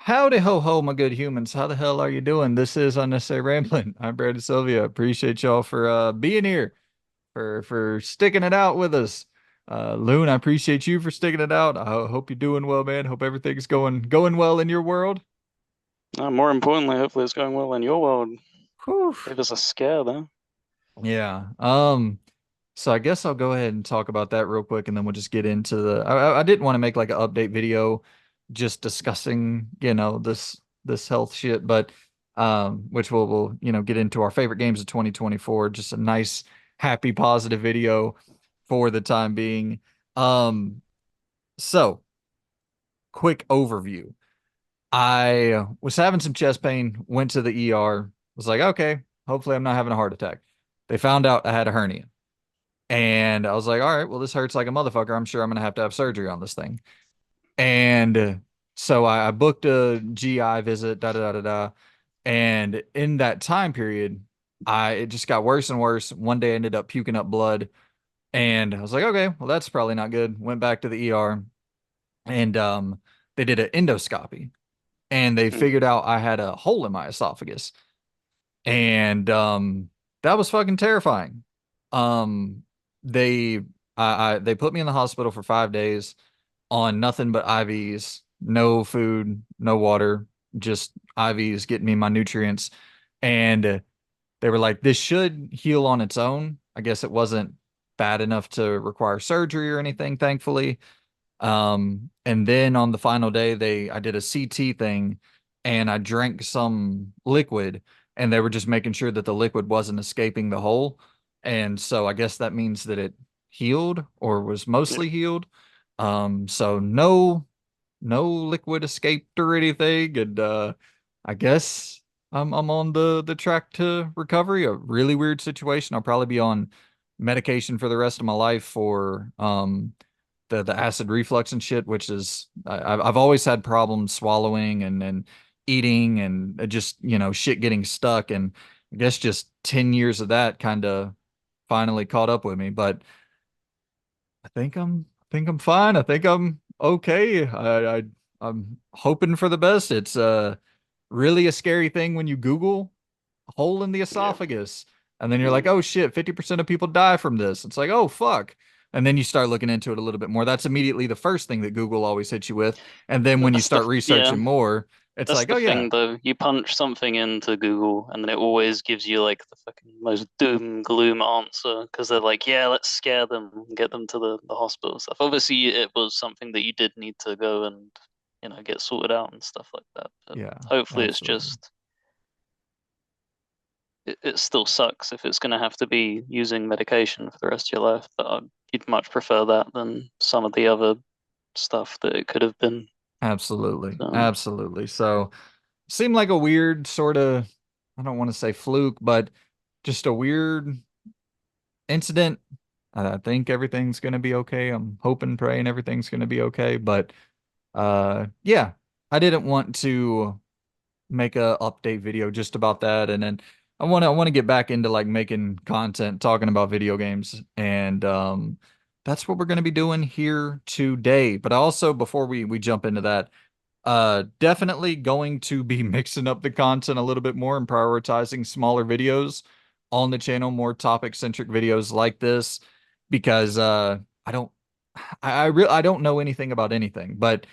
Howdy ho ho, my good humans. How the hell are you doing? This is Unnecessary Rambling. I'm Brandon Sylvia. Appreciate y'all for being here, for sticking it out with us. Loon, I appreciate you for sticking it out. Hope you're doing well, man. Hope everything's going well in your world. More importantly, hopefully it's going well in your world. Whew. Gave us a scare there. Yeah. So I guess I'll go ahead and talk about that real quick, and then we'll just get into the. I didn't want to make like an update video, just discussing this health shit, but which we'll get into our favorite games of 2024. Just a nice, happy, positive video for the time being. Um, so quick overview. I was having some chest pain, went to the ER, was like, okay, hopefully I'm not having a heart attack. They found out I had a hernia. And I was like, all right, well, this hurts like a motherfucker. I'm sure I'm gonna have to have surgery on this thing. And so I booked a GI visit, da da da da da. And in that time period, I it just got worse and worse. One day I ended up puking up blood. And I was like, okay, well, that's probably not good. Went back to the ER and they did an endoscopy and they Mm. figured out I had a hole in my esophagus. And that was fucking terrifying. Um they they put me in the hospital for 5 days on nothing but IVs, no food, no water, just IVs getting me my nutrients. And they were like, this should heal on its own. I guess it wasn't bad enough to require surgery or anything, thankfully. And then on the final day, I did a CT thing and I drank some liquid and they were just making sure that the liquid wasn't escaping the hole. And so I guess that means that it healed or was Yeah. mostly healed. So no liquid escaped or anything. And I guess I'm on the track to recovery. A really weird situation. I'll probably be on medication for the rest of my life for the acid reflux and shit, which is I've always had problems swallowing and eating and just shit getting stuck, and I guess just 10 years of that kind of finally caught up with me. But I think I'm fine. I think I'm okay. I'm hoping for the best. It's really a scary thing when you Google hole in the Yeah. esophagus. And then you're like, Mm. oh shit, 50% of people die from this. It's like, oh fuck. And then you start looking into it a little bit more. That's immediately the first thing that Google always hits you with. And then when you That's the start researching yeah. more, it's That's like, the oh yeah, thing though. You punch something into Google and then it always gives you like the fucking most doom gloom answer because they're like, yeah, let's scare them and get them to the hospital and stuff. Obviously, it was something that you did need to go and get sorted out and stuff like that. But yeah, hopefully, it's absolutely. just it still sucks if it's going to have to be using medication for the rest of your life. But you'd much prefer that than some of the other stuff that it could have been. Absolutely. So Absolutely. So seemed like a weird sort of, I don't want to say fluke, but just a weird incident. I think everything's going to be okay. I'm hoping, praying everything's going to be okay. But yeah, I didn't want to make a update video just about that, and then I want to get back into like making content talking about video games, and that's what we're going to be doing here today. But also before we jump into that, definitely going to be mixing up the content a little bit more and prioritizing smaller videos on the channel, more topic centric videos like this, because I don't I don't know anything about anything, but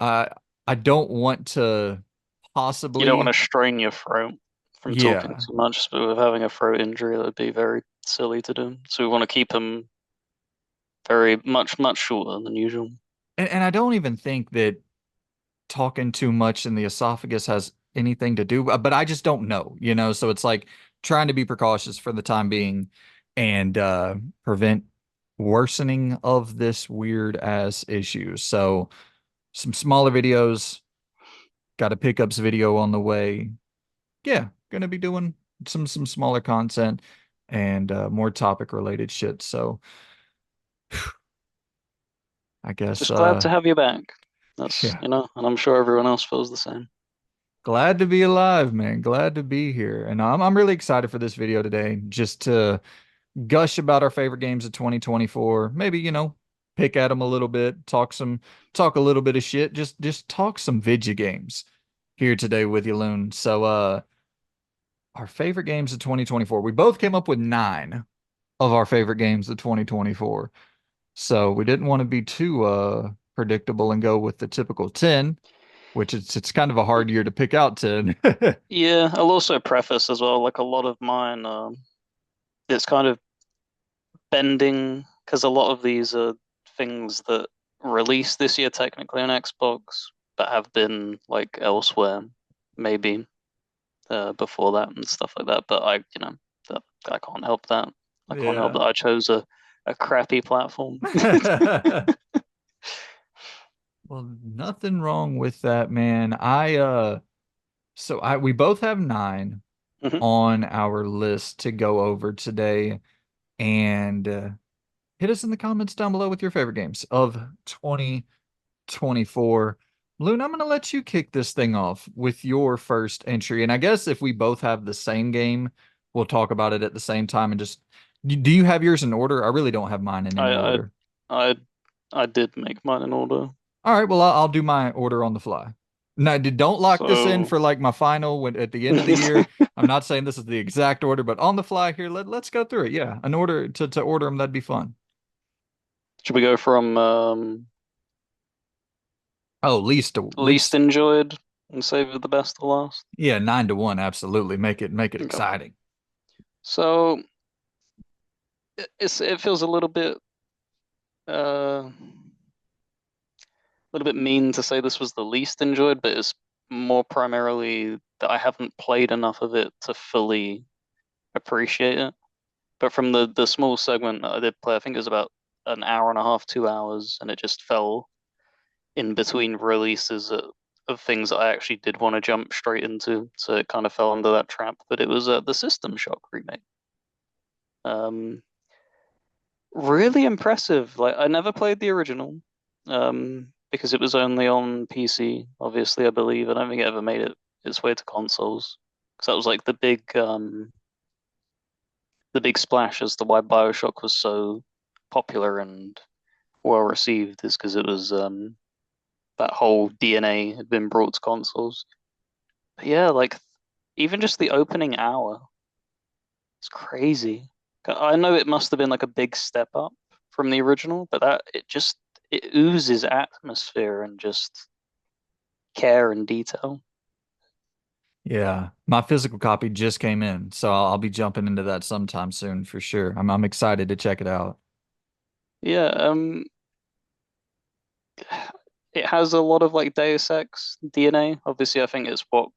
uh I don't want to you don't want possibly. to strain your throat from talking Yeah. too much, but with having a throat injury, that would be very silly to do. So we want to keep them very much shorter than usual. And I don't even think that talking too much in the esophagus has anything to do, but I just don't know, so it's like trying to be precautious for the time being and prevent worsening of this weird ass issue. So some smaller videos, got a pickups video on the way. Yeah, gonna be doing some smaller content and more topic related shit. So I guess Just glad to have you back. That's, yeah. and I'm sure everyone else feels the same. Glad to be alive, man. Glad to be here. And I'm really excited for this video today, just to gush about our favorite games of 2024. Maybe, pick at them a little bit, talk a little bit of shit, just talk some video games. here today with you, Loon. So, our favorite games of 2024. We both came up with nine of our favorite games of 2024. So we didn't want to be too predictable and go with the typical 10, which it's kind of a hard year to pick out 10. Yeah, I'll also preface as well, like a lot of mine, it's kind of bending because a lot of these are things that released this year technically on Xbox, but have been like elsewhere, maybe before that and stuff like that. But that, I can't help that. I can't help Yeah. that I chose a crappy platform. Well, nothing wrong with that, man. We both have nine Mhm. on our list to go over today, and hit us in the comments down below with your favorite games of 2024. Loon, I'm gonna let you kick this thing off with your first entry, and I guess if we both have the same game, we'll talk about it at the same time and just. Do you have yours in order? I really don't have mine in any I order. I I did make mine in order. All right, well, I'll do my order on the fly. Now, don't lock this in So for like my final when at the end of the year. I'm not saying this is the exact order, but on the fly here, let's go through it. Yeah, an order to order them, that'd be fun. should we go from Oh, least least, enjoyed and save the best to last? yeah, 9-1, absolutely. Make it Okay. exciting. So it feels a little bit mean to say this was the least enjoyed, but it's more primarily that I haven't played enough of it to fully appreciate it. But from the small segment that I did play, I think it was about an hour and a half, 2 hours, and it just fell in between releases of things that I actually did want to jump straight into. So it kind of fell under that trap. But it was the System Shock remake. Um, Really impressive. Like I never played the original, because it was only on PC, obviously, I believe. I don't think it ever made its way to consoles. Because that was like the big splash as to why BioShock was so popular and well received is because it was that whole DNA had been brought to consoles. But yeah, like even just the opening hour, it's crazy. I know it must have been like a big step up from the original, but that it oozes atmosphere and just care and detail. Yeah, my physical copy just came in, so I'll be jumping into that sometime soon for sure. I'm excited to check it out. Yeah, it has a lot of like Deus Ex DNA. Obviously, I think it's what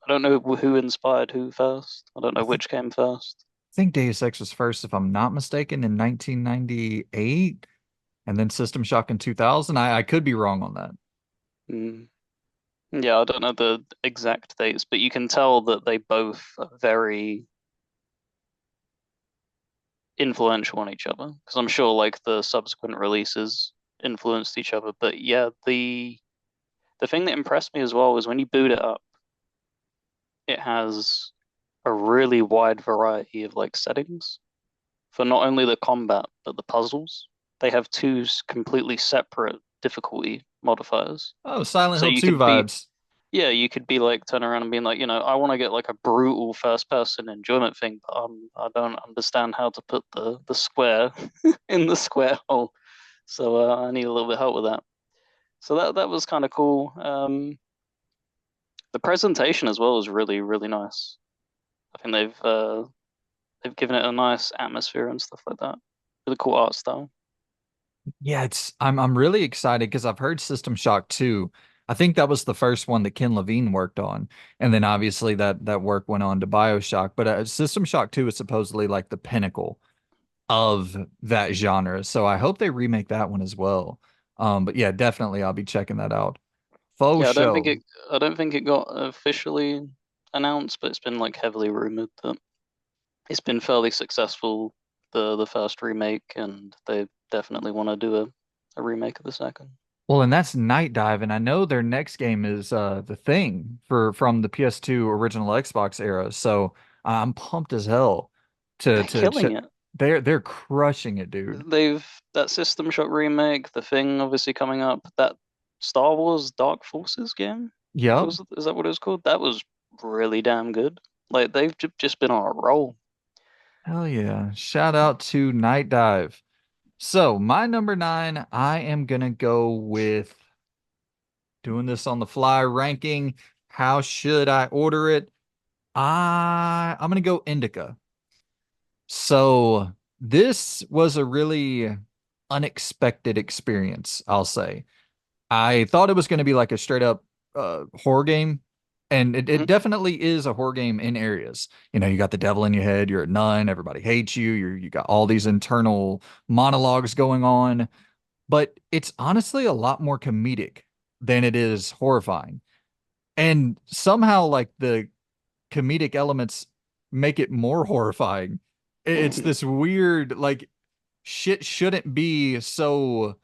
I don't know who inspired who first. I don't I know think which came first. think Deus Ex was first, if I'm not mistaken, in 1998, and then System Shock in 2000. I could be wrong on that. Mm. Yeah, I don't know the exact dates, but you can tell that they both are very influential on each other because I'm sure like the subsequent releases influenced each other. But yeah, the thing that impressed me as well was when you boot it up, it has a really wide variety of like settings for not only the combat but the puzzles. They have two completely separate difficulty modifiers. Oh, Silent So Hill you 2 could be vibes. yeah, you could be like turning around and being like, I want to get like a brutal first person enjoyment thing, but I don't understand how to put the square in the square hole. So I need a little bit of help with that. So that was kind of cool. The presentation as well is really really nice. I think they've given it a nice atmosphere and stuff like that. Really cool art style. Yeah, I'm really excited because I've heard System Shock 2. I think that was the first one that Ken Levine worked on. And then obviously that work went on to BioShock. But System Shock 2 is supposedly like the pinnacle of that genre. So I hope they remake that one as well. But yeah, definitely I'll be checking that out. Faux Yeah, show. I don't think it got officially announced, but it's been like heavily rumored that it's been fairly successful, the first remake, and they definitely want to do a remake of the second. Well, and that's Night Dive, and I know their next game is The Thing from the PS2 original Xbox era. So I'm pumped as hell They're to ch killing it. they're crushing it, dude. They've that System Shock remake, the thing obviously coming up, that Star Wars Dark Forces game. Yep. Is that what it was called? That was really damn good. Like they've just been on a roll. Hell yeah. Shout out to Night Dive. So, my number nine, I am gonna go with doing this on the fly ranking. How should I order it? I'm gonna go Indica. So, this was a really unexpected experience, I'll say. I thought it was going to be like a straight up horror game. And it Mhm. definitely is a horror game in areas. You know, you got the devil in your head, you're a nun, everybody hates you, you got all these internal monologues going on, but it's honestly a lot more comedic than it is horrifying. And somehow like the comedic elements make it more horrifying. It's this weird like shit shouldn't be so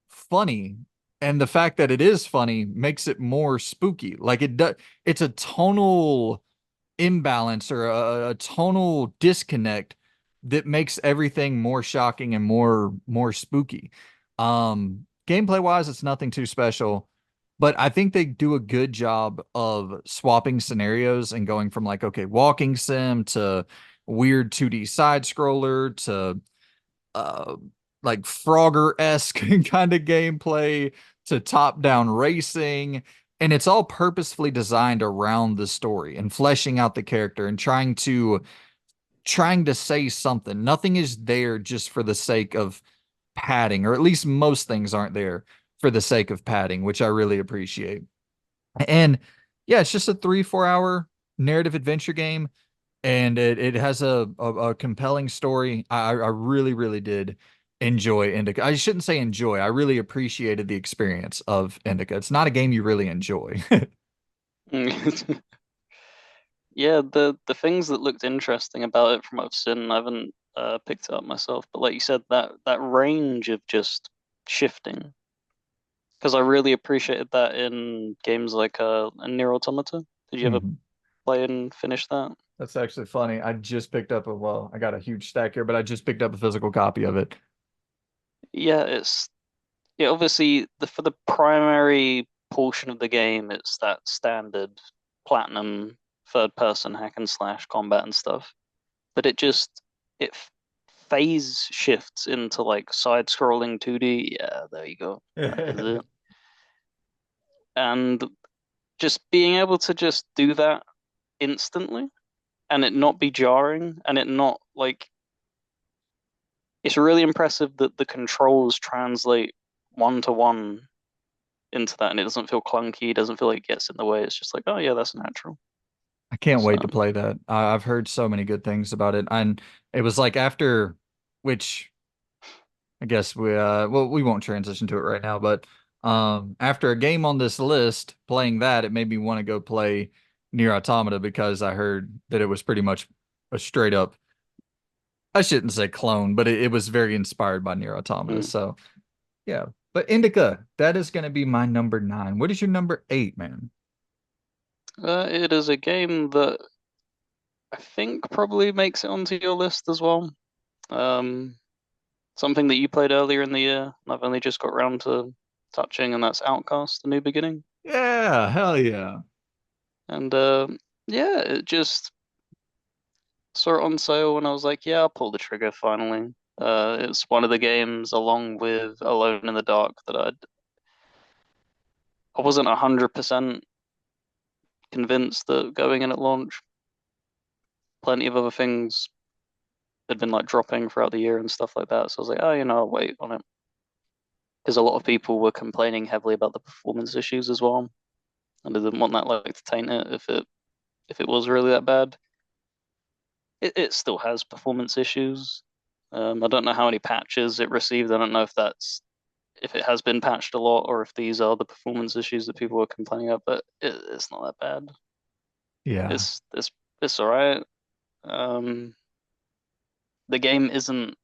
funny, and the fact that it is funny makes it more spooky. Like it does, it's a tonal imbalance or a tonal disconnect that makes everything more shocking and more spooky. Gameplay wise, it's nothing too special, but I think they do a good job of swapping scenarios and going from like, okay, walking sim to weird 2D side scroller to uh like Frogger-esque kind of gameplay to top-down racing. And it's all purposefully designed around the story and fleshing out the character and trying to say something. Nothing is there just for the sake of padding, or at least most things aren't there for the sake of padding, which I really appreciate. And yeah, it's just a 3-4 hour narrative adventure game, and it has a compelling story. I really, really did enjoy Indica. I shouldn't say enjoy. I really appreciated the experience of Indica. It's not a game you really enjoy. Yeah, the things that looked interesting about it from what I've seen, I haven't picked it up myself, but like you said, that range of just shifting, because I really appreciated that in games like Nier Automata. Did you ever Mhm. play and finish that? That's actually funny. I just picked up well, I got a huge stack here, but I just picked up a physical copy of it. Yeah, it's yeah, obviously the for the primary portion of the game, it's that standard platinum third person hack and slash combat and stuff. But it phase shifts into like side scrolling 2D. Yeah, there you go. That is it. And just being able to just do that instantly and it not be jarring and it not like it's really impressive that the controls translate one to one into that and it doesn't feel clunky, doesn't feel like it gets in the way. It's just like, oh yeah, that's natural. I can't wait to So play that. I've heard so many good things about it, and it was like after, which I guess well, we won't transition to it right now, but after a game on this list, playing that, it made me want to go play Nier Automata because I heard that it was pretty much a straight up, I shouldn't say clone, but it was very inspired by Nier Automata. mm. So yeah. But Indica, that is going to be my number nine. What is your number eight, man? It is a game that I think probably makes it onto your list as well. Um, Something that you played earlier in the year, and I've only just got around to touching, and that's Outcast: The New Beginning. Yeah, hell yeah. And yeah, it just saw it on sale, and I was like, yeah, I'll pull the trigger finally. It's one of the games, along with Alone in the Dark, that I wasn't 100% convinced that going in at launch. Plenty of other things had been like dropping throughout the year and stuff like that. So I was like, oh, I'll wait on it because a lot of people were complaining heavily about the performance issues as well, and I didn't want that like to taint it if it was really that bad. It still has performance issues. I don't know how many patches it received. I don't know if it has been patched a lot or if these are the performance issues that people were complaining of, but it's not that bad. Yeah. It's all right. Um, the game isn't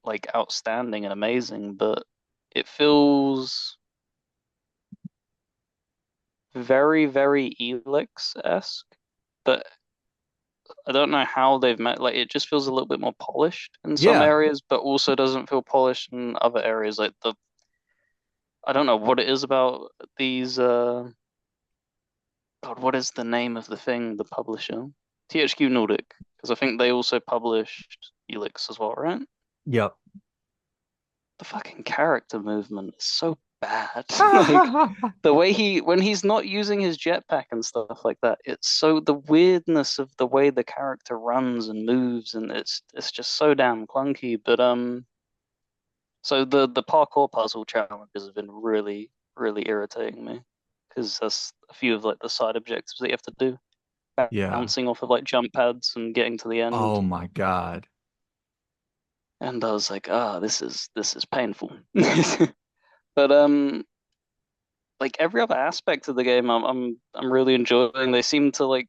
like outstanding and amazing, but it feels very, very Elix-esque. But I don't know how they've met. Like, it just feels a little bit more polished in some Yeah. areas, but also doesn't feel polished in other areas. I don't know what it is about these. God, what is the name of the thing, the publisher? THQ Nordic, because I think they also published Helix as well, right? Yep. The fucking character movement is so bad. Like the way when he's not using his jetpack and stuff like that, it's so the weirdness of the way the character runs and moves, and it's just so damn clunky. But so the parkour puzzle challenges have been really irritating me because that's a few of like the side objectives that you have to do, Yeah. bouncing off of like jump pads and getting to the end. Oh my God. And I was like, ah, this is painful. But like every other aspect of the game, I'm really enjoying. They seem to like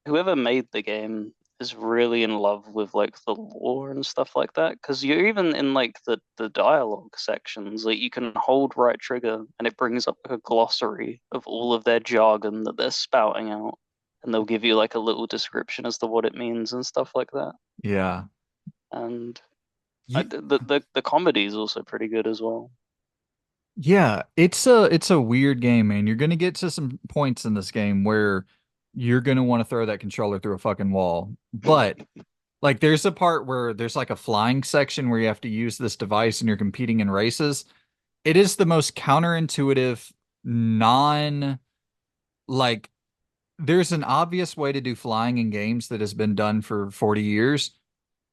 whoever made the game is really in love with like the lore and stuff like that. Because you're even in like the dialogue sections, like you can hold right trigger and it brings up like a glossary of all of their jargon that they're spouting out, and they'll give you like a little description as to what it means and stuff like that. Yeah. And Ye- the comedy is also pretty good as well. Yeah, it's a weird game, man. You're gonna get to some points in this game where you're gonna want to throw that controller through a fucking wall. But like there's a part where there's like a flying section where you have to use this device and you're competing in races. It is the most counterintuitive, non like there's an obvious way to do flying in games that has been done for 40 years,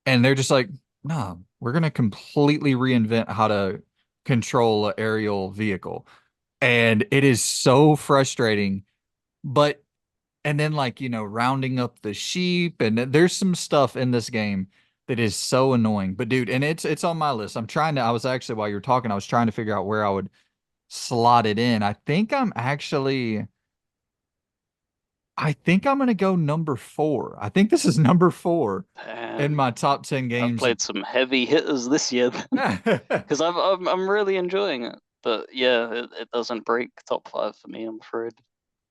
and they're just like, no, we're gonna completely reinvent how to control an aerial vehicle. And it is so frustrating. But and then like, rounding up the sheep, and there's some stuff in this game that is so annoying. But dude, and it's on my list. I was actually, while you were talking, I was trying to figure out where I would slot it in. I think I'm gonna go number four. I think this is number four in Damn, my top 10 I've games. played some heavy hitters this year because I'm really enjoying it. But yeah, it doesn't break top five for me, I'm afraid.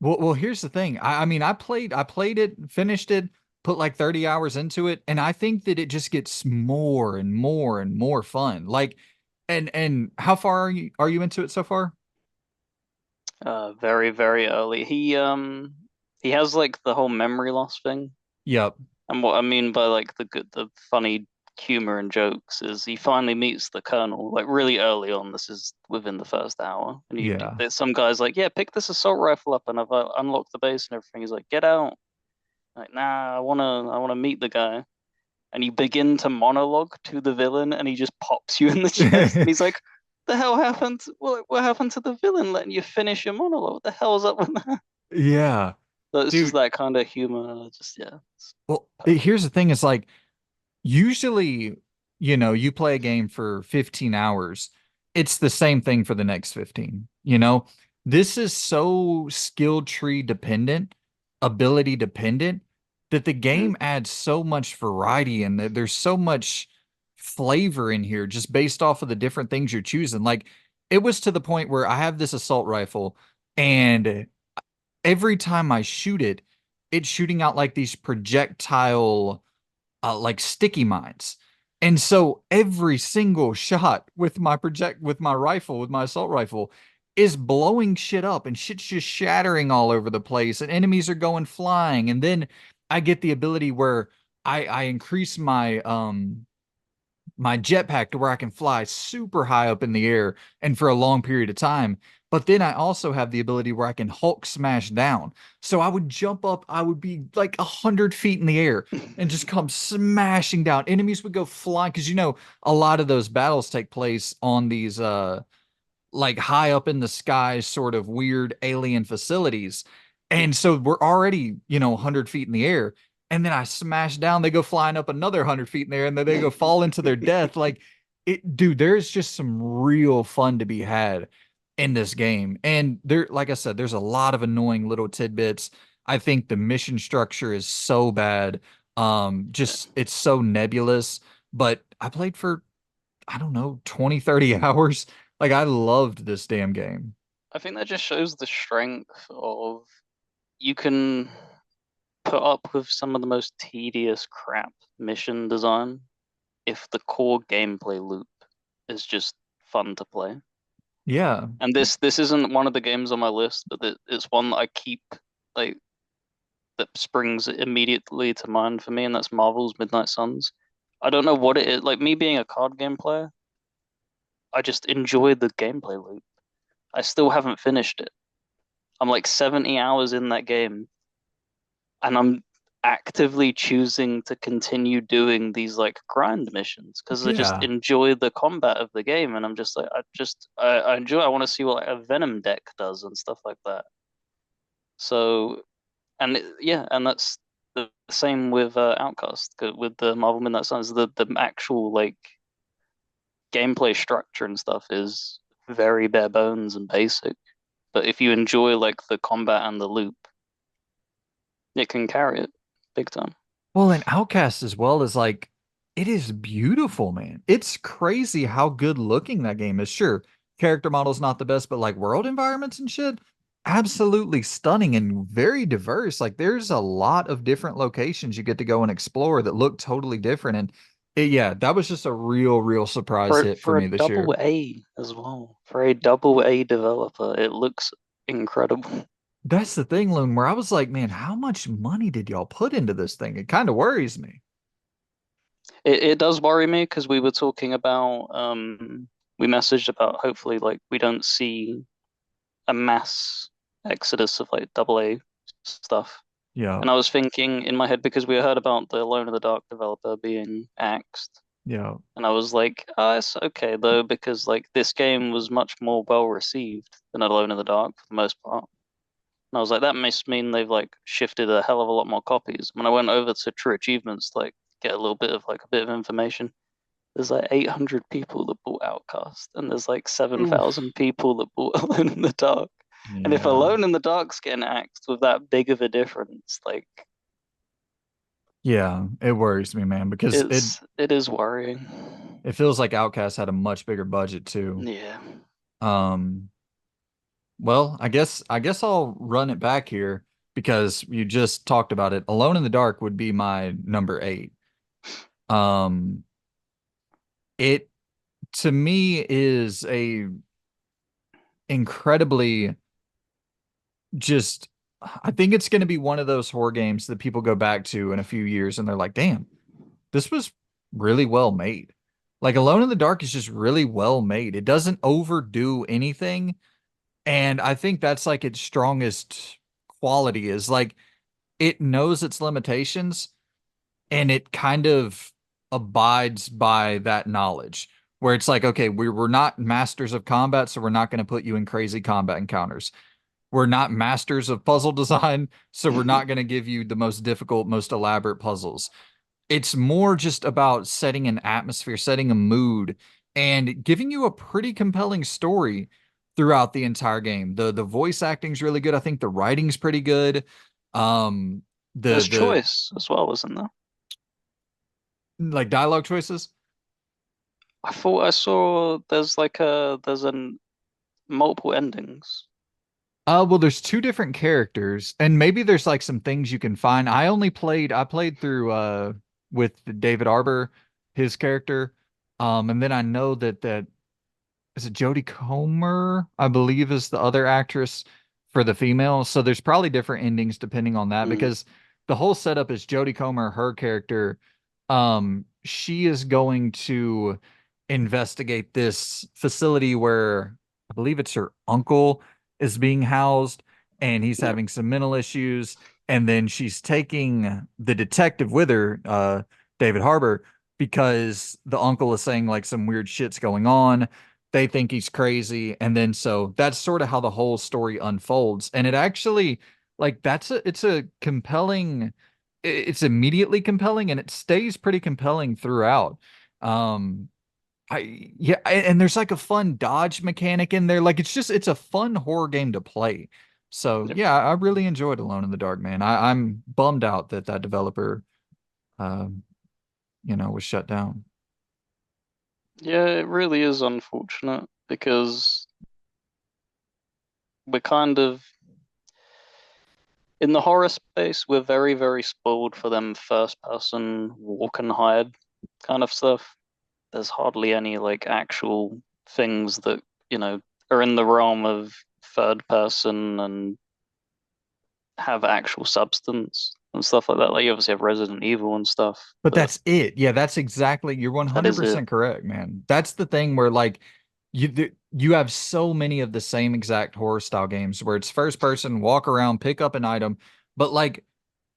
Well, here's the thing. I mean, I played it, finished it, put like 30 hours into it, and I think that it just gets more and more and more fun. Like, and how far are you into it so far? Very early. He has like the whole memory loss thing. Yep. And what I mean by like the funny humor and jokes is he finally meets the colonel like really early on. This is within the first hour, and Yeah. there's some guys like, yeah, pick this assault rifle up, and I've unlocked the base and everything. He's like, get out. Like, nah, I wanna meet the guy. And you begin to monologue to the villain, and he just pops you in the chest, and he's like, the hell happened? What happened to the villain letting you finish your monologue? What the hell's up with that? Yeah. So it's just Dude, that kind of humor. Just yeah, it's well, perfect. here's the thing is like usually, you play a game for 15 hours, it's the same thing for the next 15, you know? This is so skill tree dependent, ability dependent, that the game Mm. adds so much variety and there's so much flavor in here just based off of the different things you're choosing. Like it was to the point where I have this assault rifle, and every time I shoot it, it's shooting out like these projectile like sticky mines. And so every single shot with my rifle, with my assault rifle, is blowing shit up, and shit's just shattering all over the place, and enemies are going flying. And then I get the ability where I increase my jetpack to where I can fly super high up in the air and for a long period of time. But then I also have the ability where I can Hulk smash down. So I would jump up, I would be like 100 feet in the air and just come smashing down. Enemies would go flying because a lot of those battles take place on these like high up in the sky, sort of weird alien facilities. And so we're already, 100 feet in the air. And then I smash down, they go flying up another 100 feet in the air, and then they go fall into their death. Like, dude, there's just some real fun to be had in this game. And there, like I said, there's a lot of annoying little tidbits. I think the mission structure is so bad. Just it's so nebulous. But I played for, I don't know, 20, 30 hours. Like I loved this damn game. I think that just shows the strength of you can put up with some of the most tedious crap mission design if the core gameplay loop is just fun to play. Yeah. And this isn't one of the games on my list, but it's one that I keep. like that springs immediately to mind for me, and that's Marvel's Midnight Suns. I don't know what it is. Like me being a card game player, I just enjoy the gameplay loop. I still haven't finished it. I'm like 70 hours in that game, and I'm actively choosing to continue doing these like grind missions because I just Yeah. enjoy the combat of the game, and I'm just like I enjoy. I want to see what like, a Venom deck does and stuff like that. So yeah, and that's the same with Outcast with the Marvel Midnight Suns. The actual like gameplay structure and stuff is very bare bones and basic. But if you enjoy like the combat and the loop, it can carry it big time. Well, and Outcast as well is like, it is beautiful, man. It's crazy how good looking that game is. Sure, character model's not the best, but like world environments and shit, absolutely stunning and very diverse. Like there's a lot of different locations you get to go and explore that look totally different. And yeah, that was just a real surprise hit for For a me this year. double A as well. For a double A developer, it looks incredible. That's the thing, Loon, where I was like, man, how much money did y'all put into this thing? It kind of worries me. It does worry me because we were talking about we messaged about hopefully like we don't see a mass exodus of like double A stuff. Yeah, And I was thinking in my head because we heard about the Alone in the Dark developer being axed. yeah. And I was like, oh, it's okay though, because like this game was much more well received than Alone in the Dark for the most part. And I was like, that must mean they've like shifted a hell of a lot more copies. When I went over to True Achievements, to, like get a little bit of like a bit of information, there's like 800 people that bought Outcast, and there's like Oof. 7,000 people that bought Alone in the Dark. And if Yeah. Alone in the Dark's getting axed with that big of a difference, like Yeah, it worries me, man, because it is worrying. it feels like Outkast had a much bigger budget too. Yeah. Um, well, I guess I'll run it back here because you just talked about it. Alone in the Dark would be my number 8. Um, it to me is a incredibly just I think it's going to be one of those horror games that people go back to in a few years and they're like, "Damn, this was really well made." Like Alone in the Dark is just really well made. It doesn't overdo anything, and I think that's like its strongest quality is like it knows its limitations and it kind of abides by that knowledge. Where it's like, okay, we're not masters of combat, so we're not going to put you in crazy combat encounters. We're not masters of puzzle design, so we're not going to give you the most difficult, most elaborate puzzles. It's more just about setting an atmosphere, setting a mood, and giving you a pretty compelling story throughout the entire game. The voice acting's really good. I think the writing's pretty good. Um, the There's the choice as well, isn't there? like dialogue choices. I thought I saw there's an multiple endings. Well, there's two different characters, and maybe there's like some things you can find. I played through with David Arbor, his character. And then I know that is it Jodie Comer, I believe is the other actress for the female. So there's probably different endings depending on that Mm, because the whole setup is Jodie Comer, her character, she is going to investigate this facility where I believe it's her uncle is being housed and he's yeah, having some mental issues. And then she's taking the detective with her, David Harbour, because the uncle is saying like some weird shit's going on. They think he's crazy. And then so that's sort of how the whole story unfolds. And it actually like it's a compelling it's immediately compelling and it stays pretty compelling throughout. Um and there's like a fun dodge mechanic in there. Like it's a fun horror game to play. So yeah, yeah, I really enjoyed Alone in the Dark, man. I'm bummed out that that developer um was shut down. yeah. It really is unfortunate because we're kind of in the horror space. We're very spoiled for them first person walk and hide kind of stuff. There's hardly any like actual things that, you know, are in the realm of third person and have actual substance and stuff like that. Like you obviously have Resident Evil and stuff, But but that's it. Yeah, that's exactly, you're that is it. 100% correct, man. That's the thing where like you have so many of the same exact horror style games where it's first person, walk around, pick up an item, but like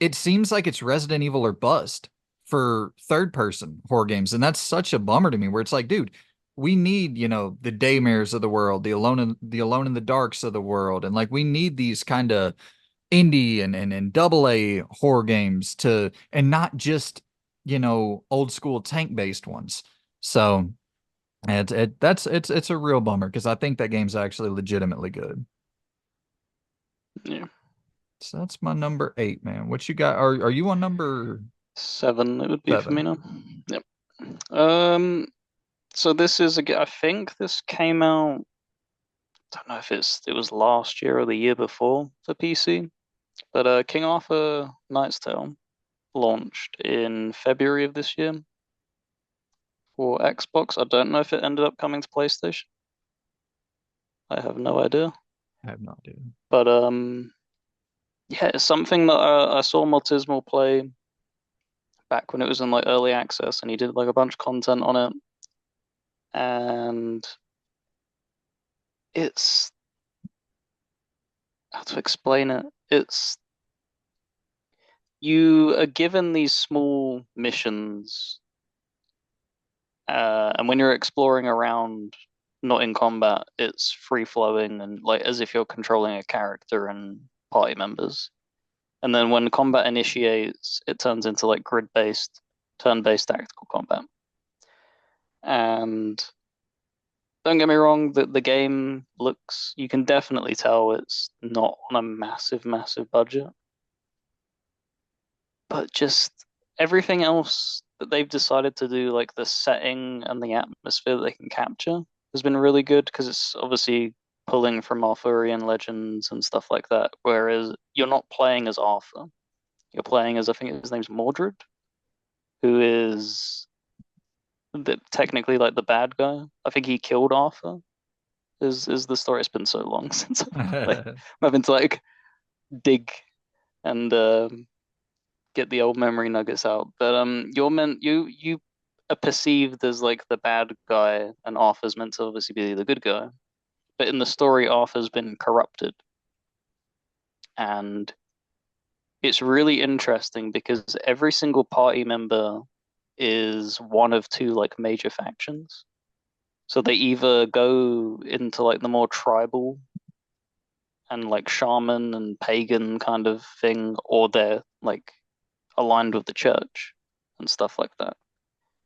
it seems like it's Resident Evil or bust for third person horror games. And that's such a bummer to me where it's like, dude, we need, the Daymares of the world, the Alone in the Darks of the world. And like we need these kind of indie and double A horror games to and not just, old school tank based ones. So it's a real bummer because I think that game's actually legitimately good. Yeah. So that's my number eight, man. What you got? Are you on number Seven it would be for me seven? now. Yep. Um, so this is I think this came out, I don't know if it was last year or the year before for PC, but King Arthur Knight's Tale launched in February of this year for Xbox. I don't know if it ended up coming to PlayStation. I have no idea. I have no idea. But yeah, it's something that I saw Mortismal play back when it was in like early access, and he did like a bunch of content on it. And it's how to explain it. It's you are given these small missions, and when you're exploring around, not in combat, it's free flowing and like as if you're controlling a character and party members. And then when combat initiates, it turns into like grid-based, turn-based tactical combat. And don't get me wrong, the game looks, you can definitely tell it's not on a massive, massive budget, but just everything else that they've decided to do, like the setting and the atmosphere that they can capture, has been really good because it's obviously pulling from Arthurian legends and stuff like that. Whereas you're not playing as Arthur, you're playing as I think his name's Mordred, who is technically like the bad guy. I think he killed Arthur. Is the story? It's been so long since I'm having to like dig and get the old memory nuggets out. But you are perceived as like the bad guy, and Arthur's meant to obviously be the good guy. But in the story, Arthur's been corrupted, and it's really interesting because every single party member is one of two like major factions. So they either go into like the more tribal and like shaman and pagan kind of thing, or they're like aligned with the church and stuff like that.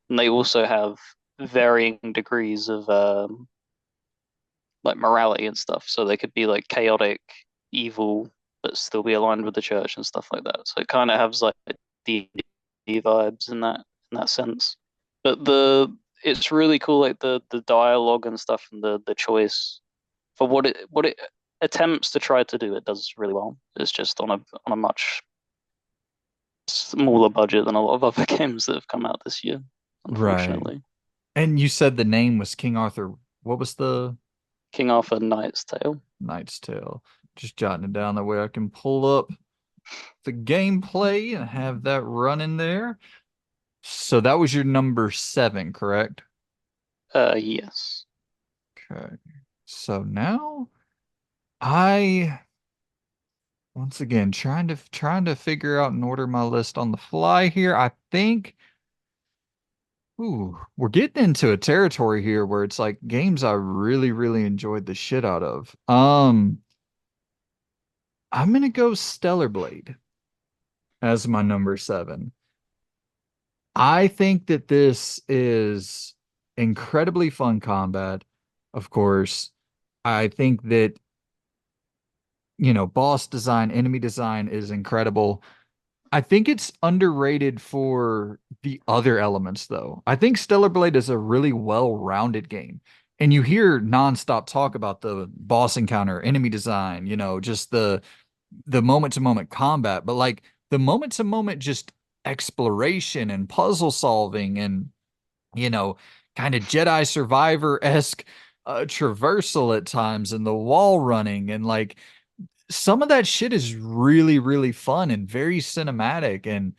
And they also have varying degrees of like morality and stuff. So they could be like chaotic, evil, but still be aligned with the church and stuff like that. So it kind of has like D vibes in that sense. But it's really cool, like the dialogue and stuff, and the choice for what it attempts to try to do. It does really well. It's just on a much smaller budget than a lot of other games that have come out this year, Right. unfortunately. And you said the name was King Arthur. What was the King Arthur Knight's Tale. Knight's Tale? Just jotting it down that way I can pull up the gameplay and have that running there. So that was your number seven, correct? Yes. Okay. So now I once again trying to figure out and order my list on the fly here. I think we're getting into a territory here where it's like games I really, really enjoyed the shit out of. I'm gonna go Stellar Blade as my number seven. I think that this is incredibly fun combat, of course. I think that, boss design, enemy design is incredible. I think it's underrated for the other elements, though. I think Stellar Blade is a really well-rounded game. And you hear nonstop talk about the boss encounter, enemy design, just the moment-to-moment combat, but like the moment-to-moment just exploration and puzzle solving and, you know, kind of Jedi Survivor-esque traversal at times and the wall running and like some of that shit is really, really fun and very cinematic. And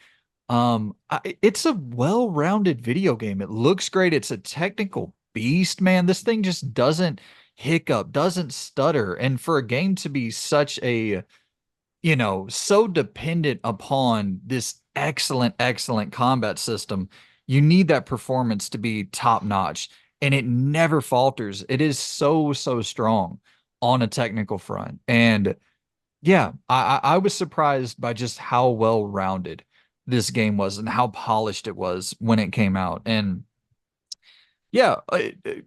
it's a well-rounded video game. It looks great. It's a technical beast, man. This thing just doesn't hiccup, doesn't stutter. And for a game to be such a, so dependent upon this excellent, excellent combat system, you need that performance to be top notch. And it never falters. It is so, so strong on a technical front. And yeah, I was surprised by just how well rounded this game was and how polished it was when it came out. And yeah,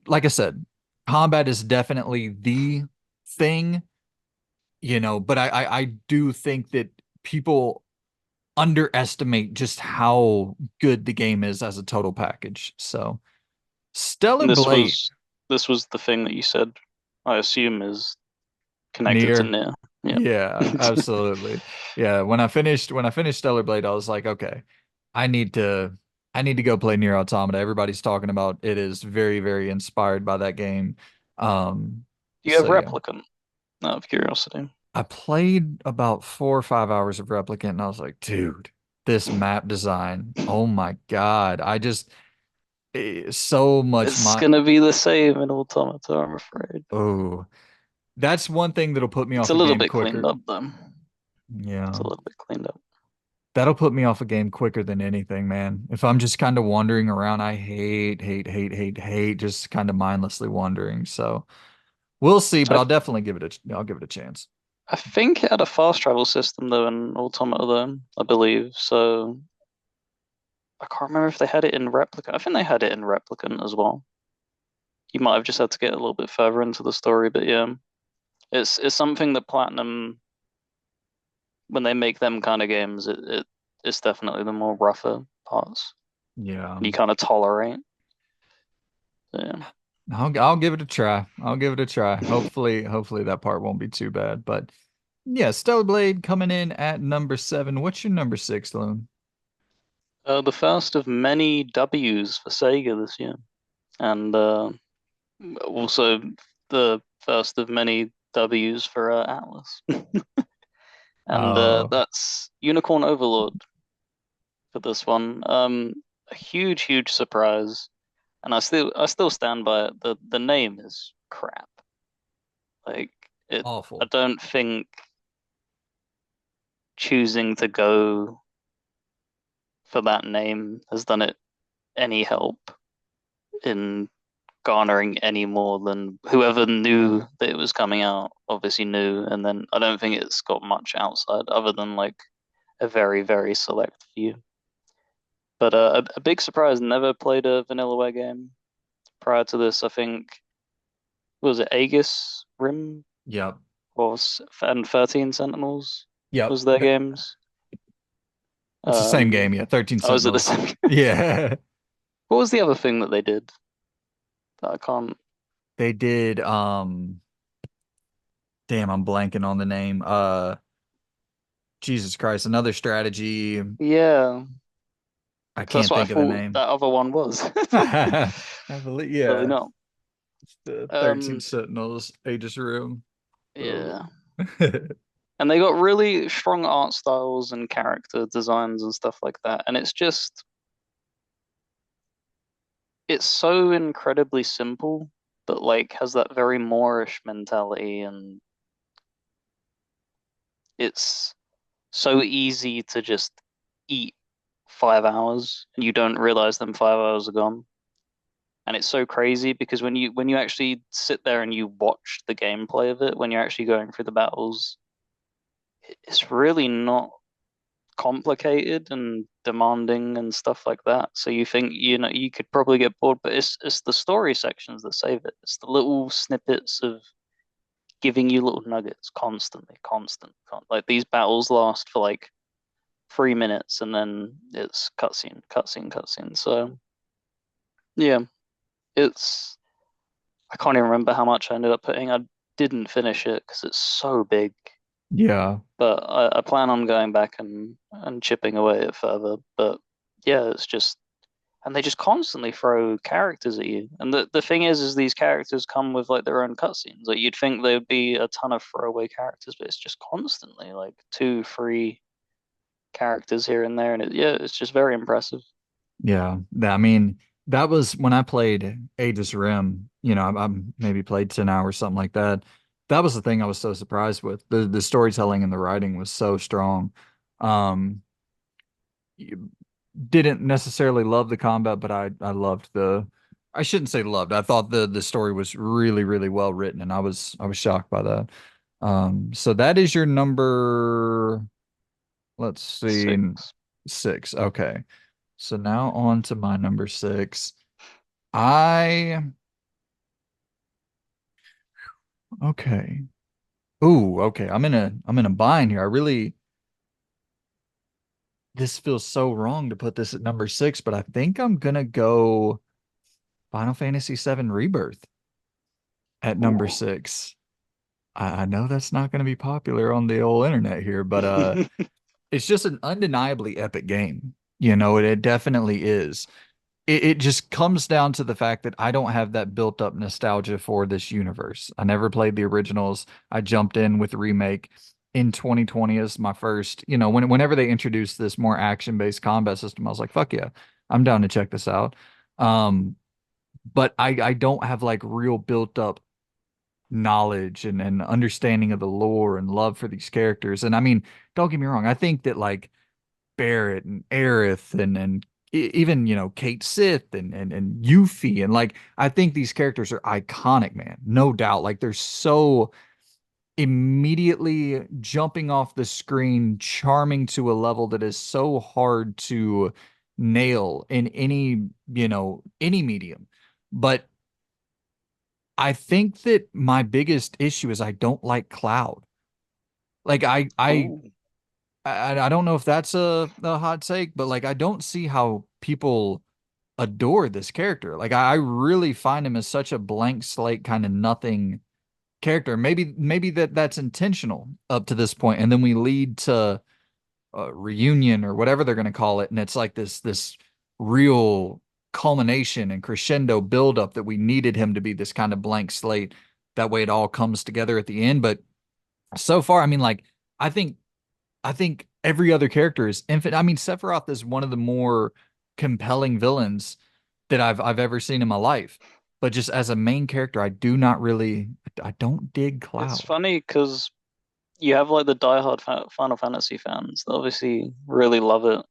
like I said, combat is definitely the thing, but I do think that people underestimate just how good the game is as a total package. So Stellar And this Blade, was this was the thing that you said, I assume, is connected to near. near. Yeah. Yeah, absolutely. Yeah, when I finished Stellar Blade, I was like, okay, I need to I need to go play Nier Automata. Everybody's talking about it is very, very inspired by that game. Um, Do you have so yeah. Replicant? Out of curiosity. I played about 4 or 5 hours of Replicant and I was like, dude, this map design, oh my God. So much It's my gonna be the same in Automata, I'm afraid. oh, that's one thing that'll put me It's off a a little game bit cleaned quicker. up though. It's Yeah. a little bit cleaned up. That'll put me off a game quicker than anything, man. If I'm just kind of wandering around, I hate just kind of mindlessly wandering. So we'll see, but I I'll give it a chance. I think it had a fast travel system though in Automata though, I believe. So I can't remember if they had it in Replicant. I think they had it in Replicant as well. You might have just had to get a little bit further into the story, but yeah, it's something that Platinum, when they make them kind of games, it's definitely the more rougher parts Yeah. you kind of tolerate. So, yeah. I'll give it a try. I'll give it a try. Hopefully that part won't be too bad. But yeah, Stellar Blade coming in at number 7. What's your number 6, Loon? The first of many W's for Sega this year, and also the first of many W's for Atlas. And Oh, that's Unicorn Overlord for this one. A huge, huge surprise, and I still stand by it. The name is crap. Like it, I awful. don't think choosing to go for that name has done it any help in garnering any more than whoever knew that it was coming out obviously knew, and then I don't think it's got much outside other than like a very, very select few. But a big surprise, never played a Vanillaware game prior to this. I think, what was it Aegis Rim Yep. or and 13 Sentinels Yep. was their games. It's the same game, Um, yeah. 13 oh, was it the Sentinels. same? Yeah. What was the other thing that they did that I can't? They did damn, I'm blanking on the name. Jesus Christ, another strategy. Yeah, I because that's can't what I think of the thought name. that other one was. I believe, Clearly yeah. not. It's the 13 Um, Sentinels Aegis Room. Oh. yeah. And they got really strong art styles and character designs and stuff like that. And it's so incredibly simple, but like has that very Moorish mentality, and it's so easy to just eat 5 hours and you don't realize them 5 hours are gone. And it's so crazy because when you actually sit there and you watch the gameplay of it, when you're actually going through the battles, it's really not complicated and demanding and stuff like that. So you think, you could probably get bored, but it's the story sections that save it. It's the little snippets of giving you little nuggets constantly, like these battles last for like 3 minutes and then it's cutscene, cutscene, cutscene. So yeah, it's I can't even remember how much I ended up putting. I didn't finish it because it's so big, Yeah. but I plan on going back and chipping away it further. But yeah, it's just and they just constantly throw characters at you. And the thing is these characters come with like their own cutscenes. Like you'd think there'd be a ton of throwaway characters, but it's just constantly like two, three characters here and there, and yeah, it's just very impressive. Yeah, I mean, that was when I played Aegis Rim. I maybe played 10 hours, something like that. That was the thing I was so surprised with. The storytelling and the writing was so strong. Um, you didn't necessarily love the combat, but I loved the. I shouldn't say loved. I thought the story was really, really well written, and I was shocked by that. So that is your number. Let's see, Six. six. Okay. So now on to my number six. I okay. Ooh, okay. I'm in a bind here. I really this feels so wrong to put this at number six, but I think I'm gonna go Final Fantasy VII Rebirth at number Ooh. six. I know that's not gonna be popular on the old internet here, but it's just an undeniably epic game. It definitely is. It just comes down to the fact that I don't have that built up nostalgia for this universe. I never played the originals. I jumped in with the remake in 2020 as my first, whenever they introduced this more action-based combat system, I was like, fuck yeah, I'm down to check this out. Um, but I don't have like real built up knowledge and understanding of the lore and love for these characters. And I mean, don't get me wrong, I think that like Barrett and Aerith and even Kate Sith and Yuffie and like I think these characters are iconic, man. No doubt. Like they're so immediately jumping off the screen, charming to a level that is so hard to nail in any medium. But I think that my biggest issue is I don't like Cloud. Like Ooh. I don't know if that's a hot take, but like I don't see how people adore this character. Like I really find him as such a blank slate kind of nothing character. Maybe that's intentional up to this point, and then we lead to a reunion or whatever they're going to call it, and it's like this real culmination and crescendo buildup that we needed him to be this kind of blank slate. That way, it all comes together at the end. But so far, I mean, like I think I think every other character is infinite. I mean, Sephiroth is one of the more compelling villains that I've ever seen in my life. But just as a main character, I don't dig It's Cloud. funny because you have like the diehard Final Fantasy fans that obviously really love it,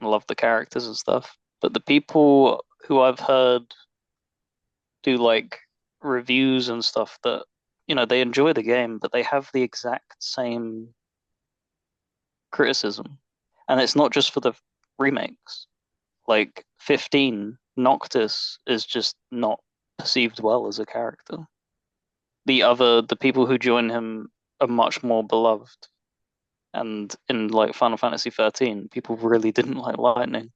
love the characters and stuff. But the people who I've heard do like reviews and stuff that, they enjoy the game, but they have the exact same criticism. And it's not just for the remakes. Like 15, Noctis is just not perceived well as a character. The people who join him are much more beloved. And in like Final Fantasy 13, people really didn't like Lightning,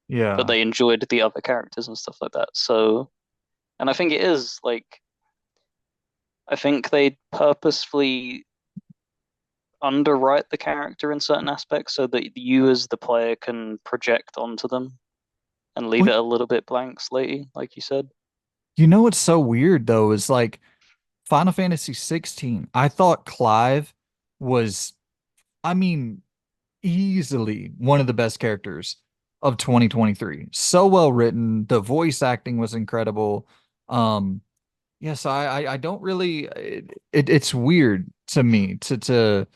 but Yeah. they enjoyed the other characters and stuff like that. So, and I think it is like, I think they purposefully underwrite the character in certain aspects so that you as the player can project onto them and leave Well, it a little bit blank slatey, like you said. what's so weird though is like Final Fantasy 16. I thought Clive was, I mean, easily one of the best characters of 2023. So well written. The voice acting was incredible. Um, yes, I don't really it's weird to me to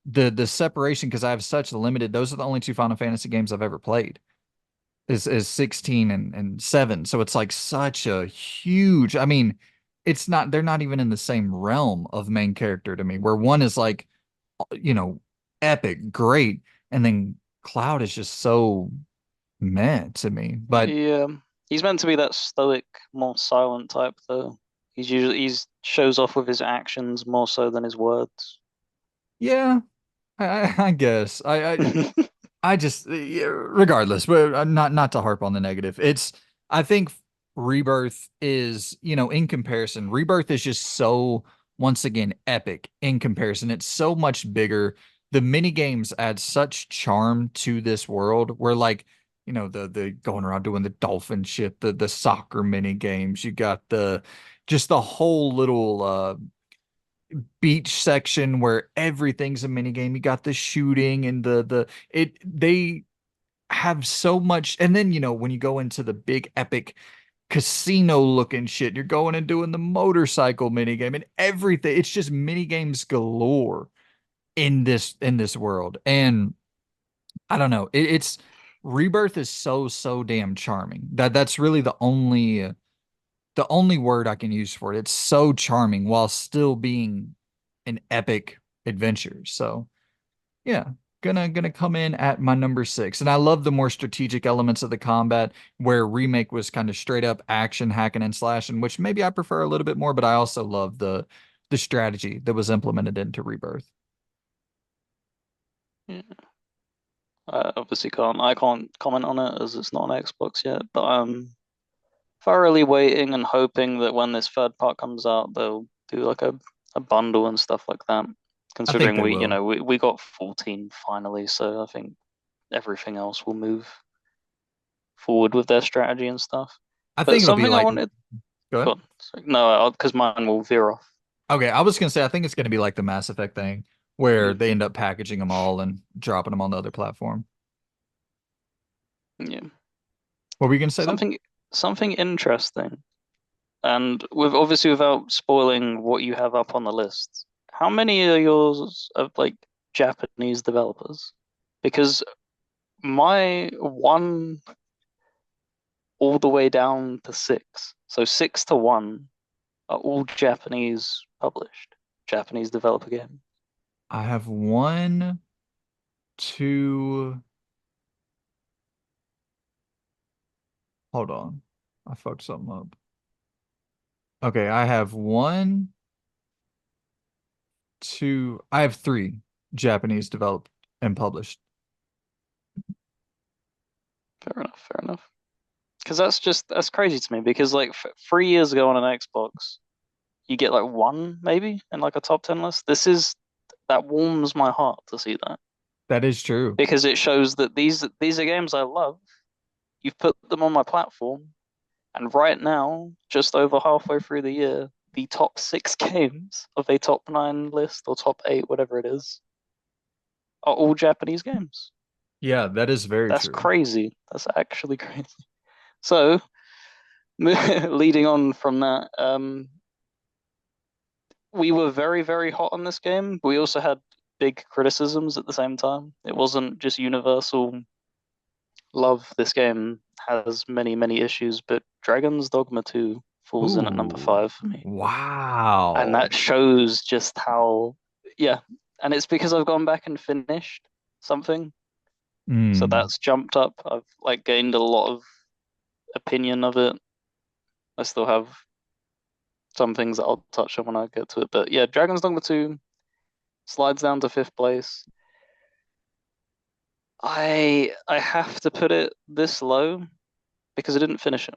the separation because I have such limited those are the only two Final Fantasy games I've ever played is 16 and 7. So it's like such a huge I mean, it's not they're not even in the same realm of main character to me, where one is like, you know, epic, great, and then Cloud is just so meh to me. But Yeah, he's meant to be that stoic, more silent type, though. He's shows off with his actions more so than his words. yeah, I guess I just yeah, regardless, but not to harp on the negative. I think Rebirth is, in comparison, Rebirth is just so once again epic in comparison. It's so much bigger. The mini games add such charm to this world where like the going around doing the dolphin shit, the soccer mini games. You got the just the whole little beach section where everything's a mini game. You got the shooting and the it they have so much. And then, when you go into the big epic casino looking shit, you're going and doing the motorcycle mini game and everything. It's just mini games galore in this world. And I don't know. It's Rebirth is so damn charming. That's really the only word I can use for it. It's so charming while still being an epic adventure. So yeah, gonna come in at my number six. And I love the more strategic elements of the combat where Remake was kind of straight up action hacking and slashing, which maybe I prefer a little bit more, but I also love the strategy that was implemented into Rebirth. Yeah. Obviously I can't comment on it as it's not on Xbox yet, but I'm thoroughly waiting and hoping that when this third part comes out, they'll do like a bundle and stuff like that. I think Considering they will. we got 14 finally, so I think everything else will move forward with their strategy and stuff. I But think it'll be something I like, wanted, go go ahead. on, sorry, no, because mine will veer off. Okay, I was gonna say I think it's gonna be like the Mass Effect thing where Mm, they end up packaging them all and dropping them on the other platform. yeah, What were you gonna say though? something something interesting, and with obviously without spoiling what you have up on the list. How many are yours of like Japanese developers? Because my one all the way down to six, so 6 to 1 are all Japanese published, Japanese developer game. I have one, two. Hold on, I fucked something up. Okay, I have one, two. I have three Japanese developed and published. Fair enough, fair enough. Because that's crazy to me. Because like 3 years ago on an Xbox, you get like one maybe in like a top 10 list. That warms my heart to see that That is true. because it shows that these are games I love. You've put them on my platform, and right now, just over halfway through the year, the top six games of a top nine list or top eight, whatever it is, are all Japanese games. Yeah, that is very That's true. crazy. That's actually crazy. So, leading on from that, we were very, very hot on this game. We also had big criticisms at the same time. It wasn't just universal love. This game has many, many issues, but Dragon's Dogma 2 falls in at number Ooh, 5 for me. And wow. that shows just how, yeah. And it's because I've gone back and finished something. So Mm, that's jumped up. I've like gained a lot of opinion of it. I still have some things that I'll touch on when I get to it. But yeah, Dragon's Dogma 2 slides down to fifth place. I have to put it this low because I didn't finish it.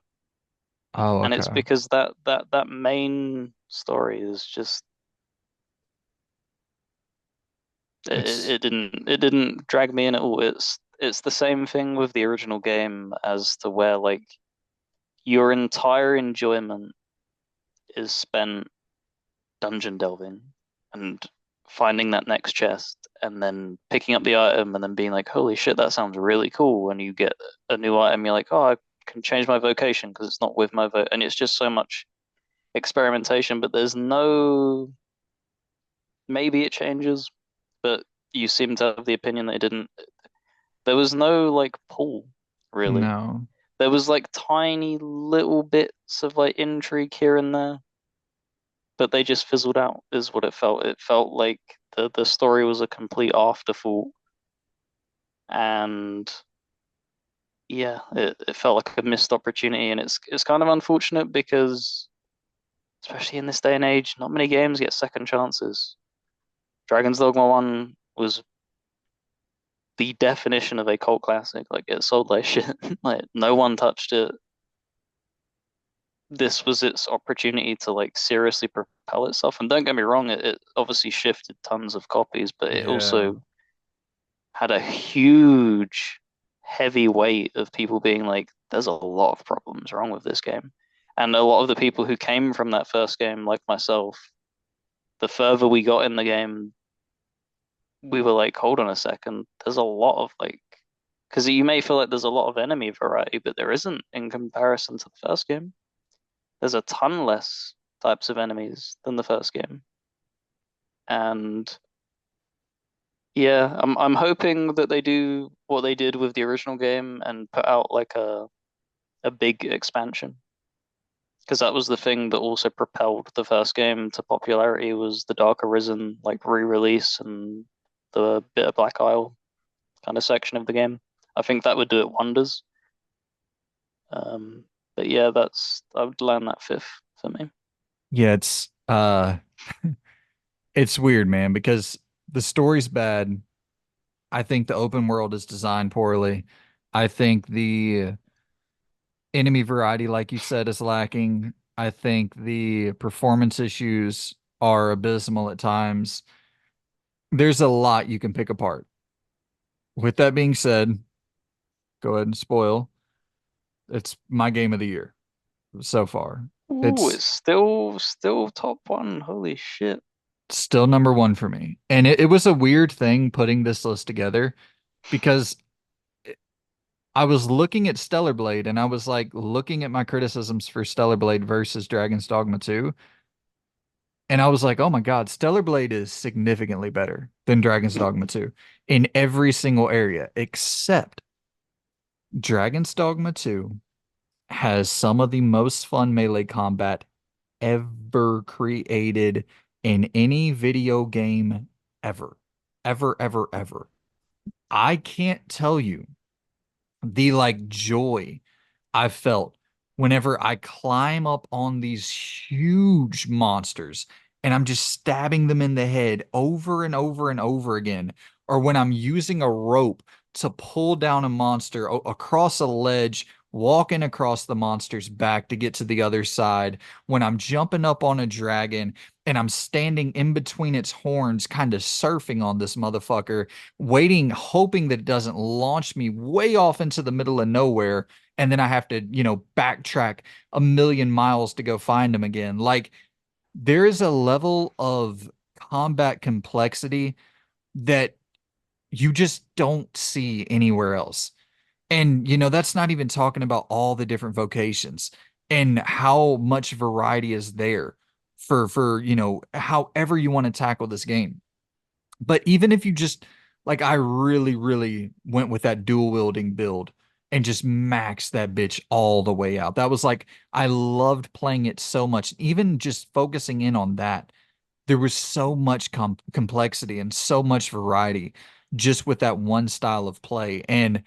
oh, And it's okay. because that main story is just It's it didn't drag me in at all. It's the same thing with the original game as to where like your entire enjoyment is spent dungeon delving and finding that next chest and then picking up the item and then being like, holy shit, that sounds really cool. When you get a new item, you're like, oh, I can change my vocation because it's not with my vote. And it's just so much experimentation, but there's no, maybe it changes, but you seem to have the opinion that it didn't. There was no like pull, really. no. There was like tiny little bits of like intrigue here and there, but they just fizzled out, is what it felt. It felt like the story was a complete afterthought, and yeah, it felt like a missed opportunity, and it's kind of unfortunate because, especially in this day and age, not many games get second chances. Dragon's Dogma 1 was the definition of a cult classic. Like it sold like shit. Like no one touched it. This was its opportunity to like seriously propel itself. And don't get me wrong, it obviously shifted tons of copies, but it Yeah. also had a huge heavy weight of people being like, there's a lot of problems wrong with this game. And a lot of the people who came from that first game, like myself, the further we got in the game, we were like, hold on a second, there's a lot of like, because you may feel like there's a lot of enemy variety, but there isn't in comparison to the first game. There's a ton less types of enemies than the first game. And yeah, I'm hoping that they do what they did with the original game and put out like a big expansion. Because that was the thing that also propelled the first game to popularity was the Dark Arisen like re-release and the bit of Black Isle kind of section of the game. I think that would do it wonders. Um, but yeah, that's I would land that fifth for me. Yeah, it's weird, man, because the story's bad. I think the open world is designed poorly. I think the enemy variety, like you said, is lacking. I think the performance issues are abysmal at times. There's a lot you can pick apart. With that being said, go ahead and spoil. It's my game of the year so far. Ooh, It's it's still top one. Holy shit. still number one for me. And it was a weird thing putting this list together because I was looking at Stellar Blade and I was like looking at my criticisms for Stellar Blade versus Dragon's Dogma 2. And I was like, oh my God, Stellar Blade is significantly better than Dragon's Dogma 2 in every single area, except Dragon's Dogma 2 has some of the most fun melee combat ever created in any video game ever. Ever, ever, ever. I can't tell you the like joy I felt whenever I climb up on these huge monsters and I'm just stabbing them in the head over and over and over again, or when I'm using a rope to pull down a monster across a ledge, walking across the monster's back to get to the other side, when I'm jumping up on a dragon and I'm standing in between its horns, kind of surfing on this motherfucker, waiting, hoping that it doesn't launch me way off into the middle of nowhere and then I have to, backtrack a million miles to go find him again. Like there is a level of combat complexity that you just don't see anywhere else. And that's not even talking about all the different vocations and how much variety is there for however you want to tackle this game. But even if you just like I really, really went with that dual wielding build and just maxed that bitch all the way out. That was like I loved playing it so much. Even just focusing in on that, there was so much complexity and so much variety just with that one style of play. And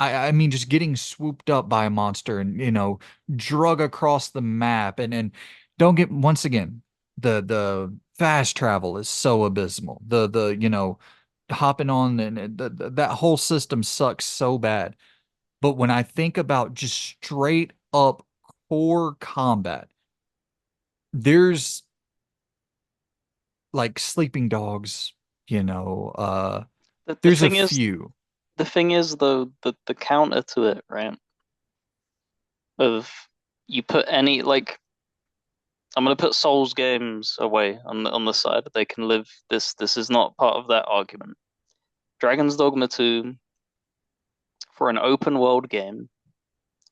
I mean, just getting swooped up by a monster and, drug across the map and don't get once again, the fast travel is so abysmal. The hopping on and that whole system sucks so bad. But when I think about just straight up core combat, there's like sleeping dogs, you know, uh, The there's a thing is, few. the thing is though, the counter to it, right? Of you put any like I'm gonna put Souls games away on the side. They can live. This is not part of that argument. Dragon's Dogma 2 for an open world game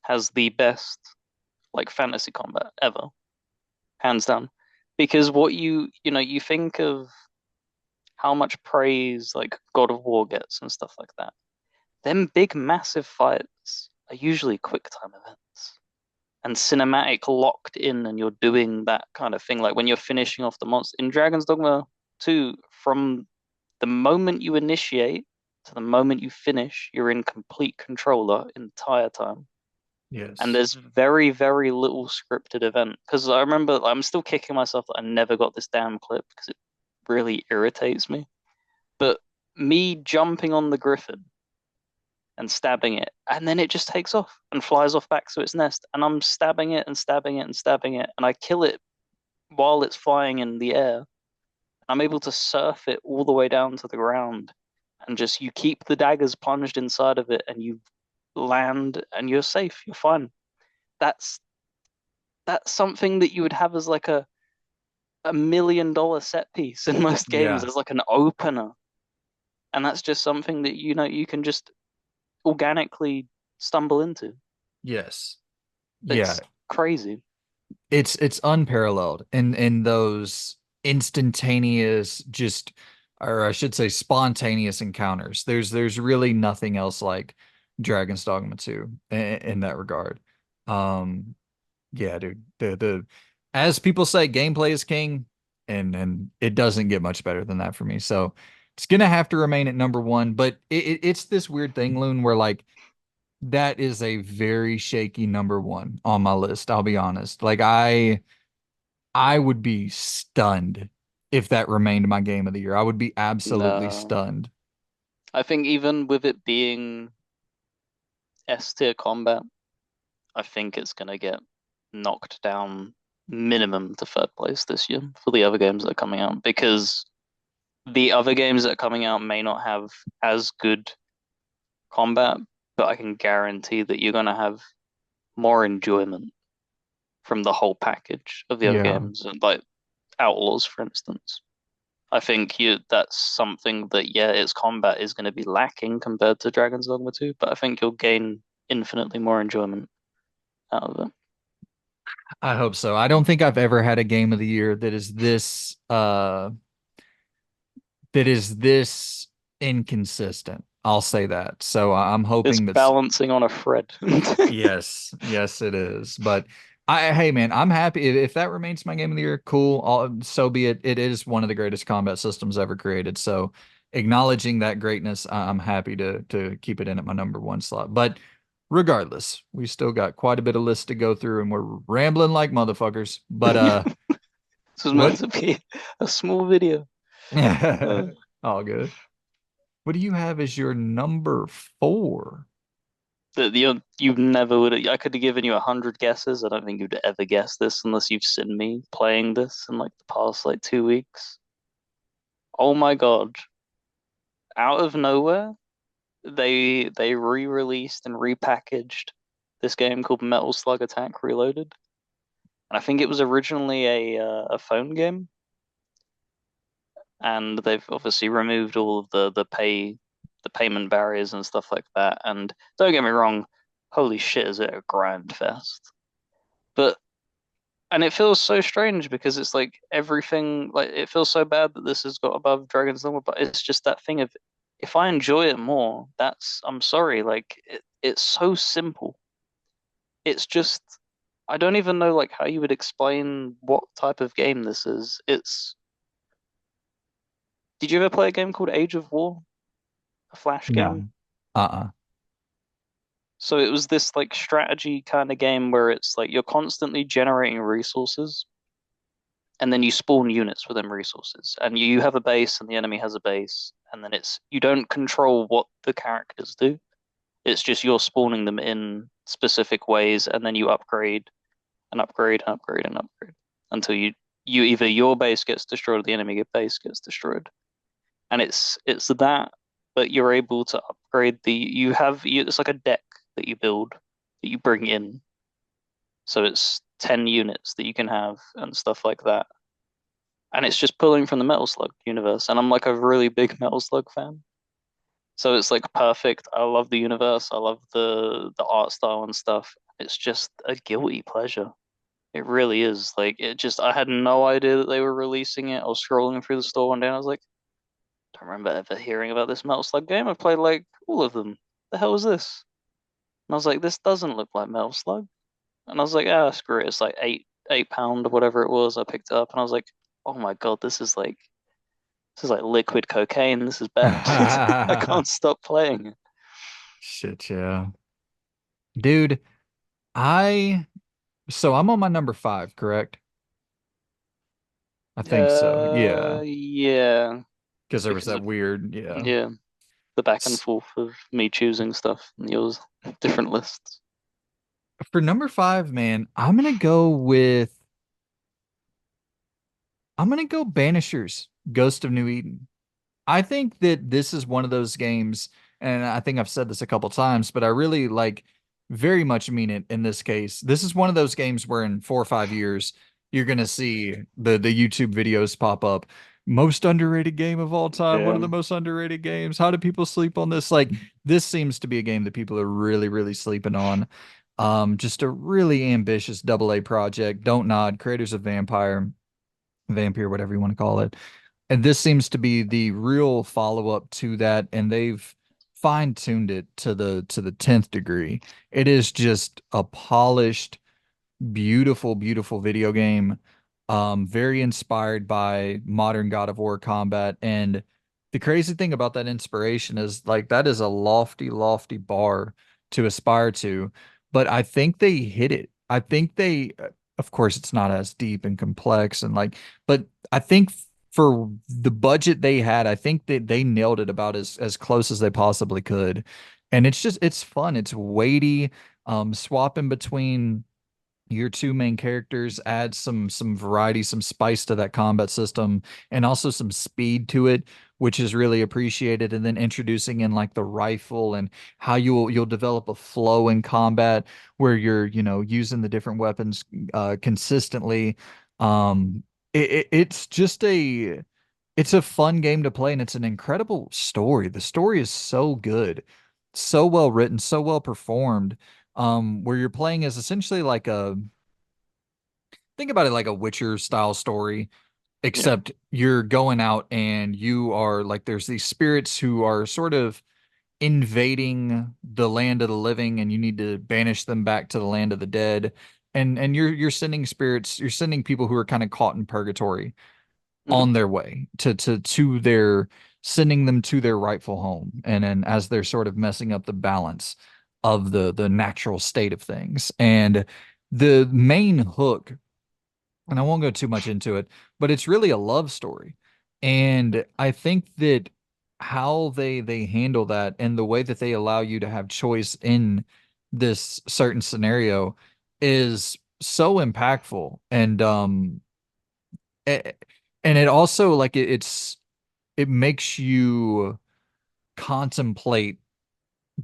has the best like fantasy combat ever, hands down. Because what you think of how much praise like God of War gets and stuff like that. Them big massive fights are usually quick time events and cinematic locked in and you're doing that kind of thing. Like when you're finishing off the monster in Dragon's Dogma 2, from the moment you initiate to the moment you finish, you're in complete control the entire time. And Yes. there's very, very little scripted event. Because I remember I'm still kicking myself that I never got this damn clip because it really irritates me. But me jumping on the griffin and stabbing it, and then it just takes off and flies off back to its nest. And I'm stabbing it and stabbing it and stabbing it, and I kill it while it's flying in the air. I'm able to surf it all the way down to the ground, and just you keep the daggers plunged inside of it, and you land, and you're safe. You're fine. That's that's something that you would have as like a $1 million set piece in most games Yeah. as like an opener. And that's just something that you can just organically stumble into. Yes. Yeah. It's crazy. It's unparalleled in those instantaneous, just, or I should say spontaneous encounters. There's really nothing else like Dragon's Dogma 2 in that regard. Um yeah, dude. The as people say, gameplay is king, and it doesn't get much better than that for me. So it's gonna have to remain at number one, but it's this weird thing, Loon, where like that is a very shaky number one on my list. I'll be honest. Like I would be stunned if that remained my game of the year. I would be absolutely No, stunned. I think even with it being S tier combat, I think it's gonna get knocked down minimum to third place this year for the other games that are coming out because the other games that are coming out may not have as good combat, but I can guarantee that you're gonna have more enjoyment from the whole package of the other Yeah. games, and like Outlaws, for instance. I think you that's something that yeah, its combat is going to be lacking compared to Dragon's Dogma 2, but I think you'll gain infinitely more enjoyment out of it. I hope so. I don't think I've ever had a game of the year that is this inconsistent. I'll say that. So I'm It's hoping that's balancing on a thread. yes, yes, it is. But hey, man, I'm happy if that remains my game of the year. Cool. So be it. It is one of the greatest combat systems ever created. So acknowledging that greatness, I'm happy to keep it in at my number one slot. But regardless, we still got quite a bit of lists to go through, and we're rambling like motherfuckers. But This was meant what? to be a small video. Uh, All good. What do you have as your number four? that you never would I could have given you 100 guesses. I don't think you'd ever guess this unless you've seen me playing this in like the past like 2 weeks. Oh my God. Out of nowhere, they re-released and repackaged this game called Metal Slug Attack Reloaded. And I think it was originally a phone game, and they've obviously removed all of the payment barriers and stuff like that. And don't get me wrong, holy shit, is it a grind fest. But and it feels so strange because it's like everything like it feels so bad that this has got above Dragon's Dogma, but it's just that thing of if I enjoy it more, that's I'm sorry, like it's so simple. It's just I don't even know like how you would explain what type of game this is. It's Did you ever play a game called Age of War? A Flash game? No. Uh-uh. So it was this like strategy kind of game where it's like you're constantly generating resources and then you spawn units with them resources. And you have a base and the enemy has a base, and then it's you don't control what the characters do. It's just you're spawning them in specific ways and then you upgrade and upgrade and upgrade and upgrade until you either your base gets destroyed or the enemy base gets destroyed. And it's that, but you're able to upgrade it's like a deck that you build that you bring in. So it's 10 units that you can have and stuff like that. And it's just pulling from the Metal Slug universe. And I'm like a really big Metal Slug fan. So it's like perfect. I love the universe. I love the art style and stuff. It's just a guilty pleasure. It really is. Like it just I had no idea that they were releasing it. I was scrolling through the store one day and I was like, don't remember ever hearing about this Metal Slug game. I've played like all of them. The hell is this? And I was like, this doesn't look like Metal Slug. And I was like, ah, screw it. It's like £8 or whatever it was. I picked it up and I was like, oh my God, this is like liquid cocaine. This is bad. I can't stop playing. Shit, yeah. Dude, I so I'm on my number five, correct? I think so. Yeah. Yeah, Because there was because that of weird, yeah. yeah, the back and S- forth of me choosing stuff and yours, different lists. For number five, man, I'm gonna go Banishers, Ghost of New Eden. I think that this is one of those games. and I think I've said this a couple times, but I really like very much mean it in this case. This is one of those games where in 4 or 5 years you're gonna see the YouTube videos pop up. Most underrated game of all time, one of Yeah. the most underrated games. How do people sleep on this? Like this seems to be a game that people are really, really sleeping on. Just a really ambitious AA project. Don't Nod, creators of Vampire, whatever you want to call it. And this seems to be the real follow-up to that, and they've fine-tuned it to the 10th degree. It is just a polished, beautiful, beautiful video game. Very inspired by modern God of War combat. And the crazy thing about that inspiration is like that is a lofty, lofty bar to aspire to. But I think they hit it. I think of course, it's not as deep and complex and like, but I think for the budget they had, I think that they nailed it about as close as they possibly could. And it's fun. It's weighty. Swapping between your two main characters adds some variety, some spice to that combat system, and also some speed to it, which is really appreciated. And then introducing in like the rifle and how you'll develop a flow in combat where you're, using the different weapons consistently. It's just it's a fun game to play, and it's an incredible story. The story is so good, so well written, so well performed. Where you're playing as essentially like think about it like a Witcher style story, Yeah. except you're going out and you are like there's these spirits who are sort of invading the land of the living, and you need to banish them back to the land of the dead. And you're sending spirits, you're sending people who are kind of caught in purgatory Hmm. on their way to their sending them to their rightful home. And then as they're sort of messing up the balance of the natural state of things. And the main hook, and I won't go too much into it, but it's really a love story. And I think that how they handle that and the way that they allow you to have choice in this certain scenario is so impactful. A- and it also like it makes you contemplate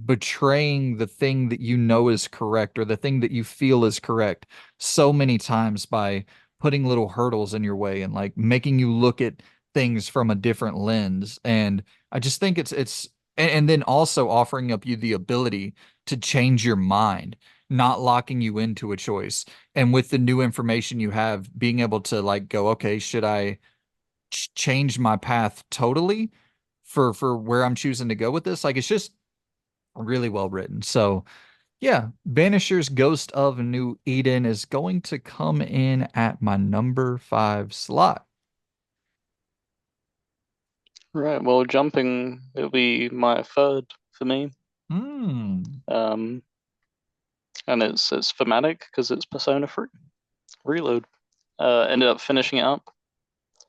betraying the thing that you know is correct or the thing that you feel is correct so many times by putting little hurdles in your way and like making you look at things from a different lens. And I just think and then also offering up you the ability to change your mind, not locking you into a choice. And with the new information you have, being able to like go, okay, should I change my path totally for where I'm choosing to go with this? Like it's just really well written. So yeah, Banisher's Ghost of New Eden is going to come in at my number 5 slot. Right. Well, jumping, it'll be my third for me. Hmm. Um, and it's thematic because it's Persona 3 Reload. Ended up finishing it up.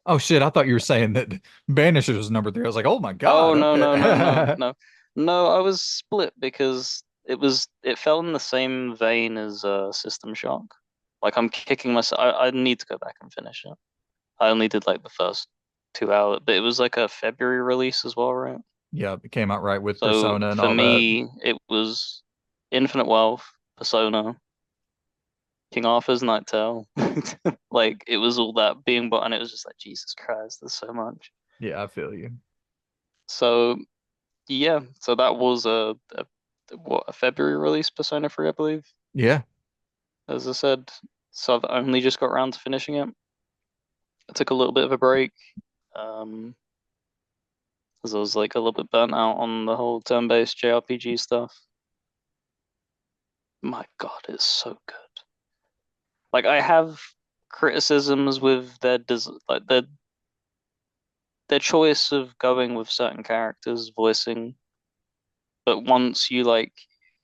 Oh shit, I thought you were saying that Banisher was number 3. I was like, oh my Oh God, no no no no okay. no no! I was split because it fell in the same vein as System Shock. Like I'm kicking myself. I need to go back and finish it. I only did like the first 2 hours, but it was like a February release as well, right? Yeah, it came out right with So Persona and for all that. me, it was Infinite Wealth, Persona, King Arthur's Night Tale. Like it was all that being bought, and it was just like Jesus Christ, there's so much. Yeah, I feel you. So yeah, so that was a February release, Persona 3, I believe. Yeah. As I said, so I've only just got around to finishing it. I took a little bit of a break, um, as I was like a little bit burnt out on the whole turn-based JRPG stuff. My God, it's so good. Like I have criticisms with like their choice of going with certain characters voicing, but once you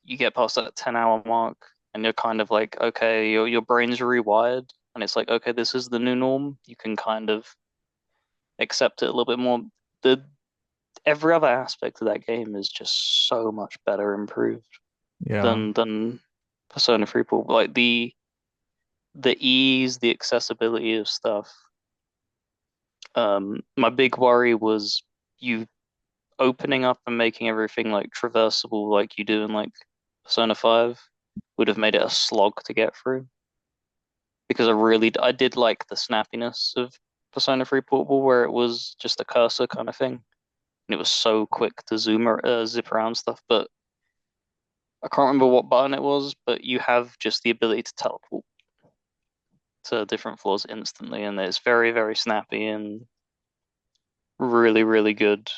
get past that 10-hour mark and you're kind of like, okay, your brain's rewired and it's like, okay, this is the new norm, you can kind of accept it a little bit more. The Every other aspect of that game is just so much better improved Yeah. than Persona 3 Portable. Like the ease, the accessibility of stuff. My big worry was you opening up and making everything like traversable like you do in like Persona 5 would have made it a slog to get through because I did like the snappiness of Persona 3 Portable where it was just a cursor kind of thing and it was so quick to zip around stuff, but I can't remember what button it was, but you have just the ability to teleport to different floors instantly, and it's very, very snappy and really, really good.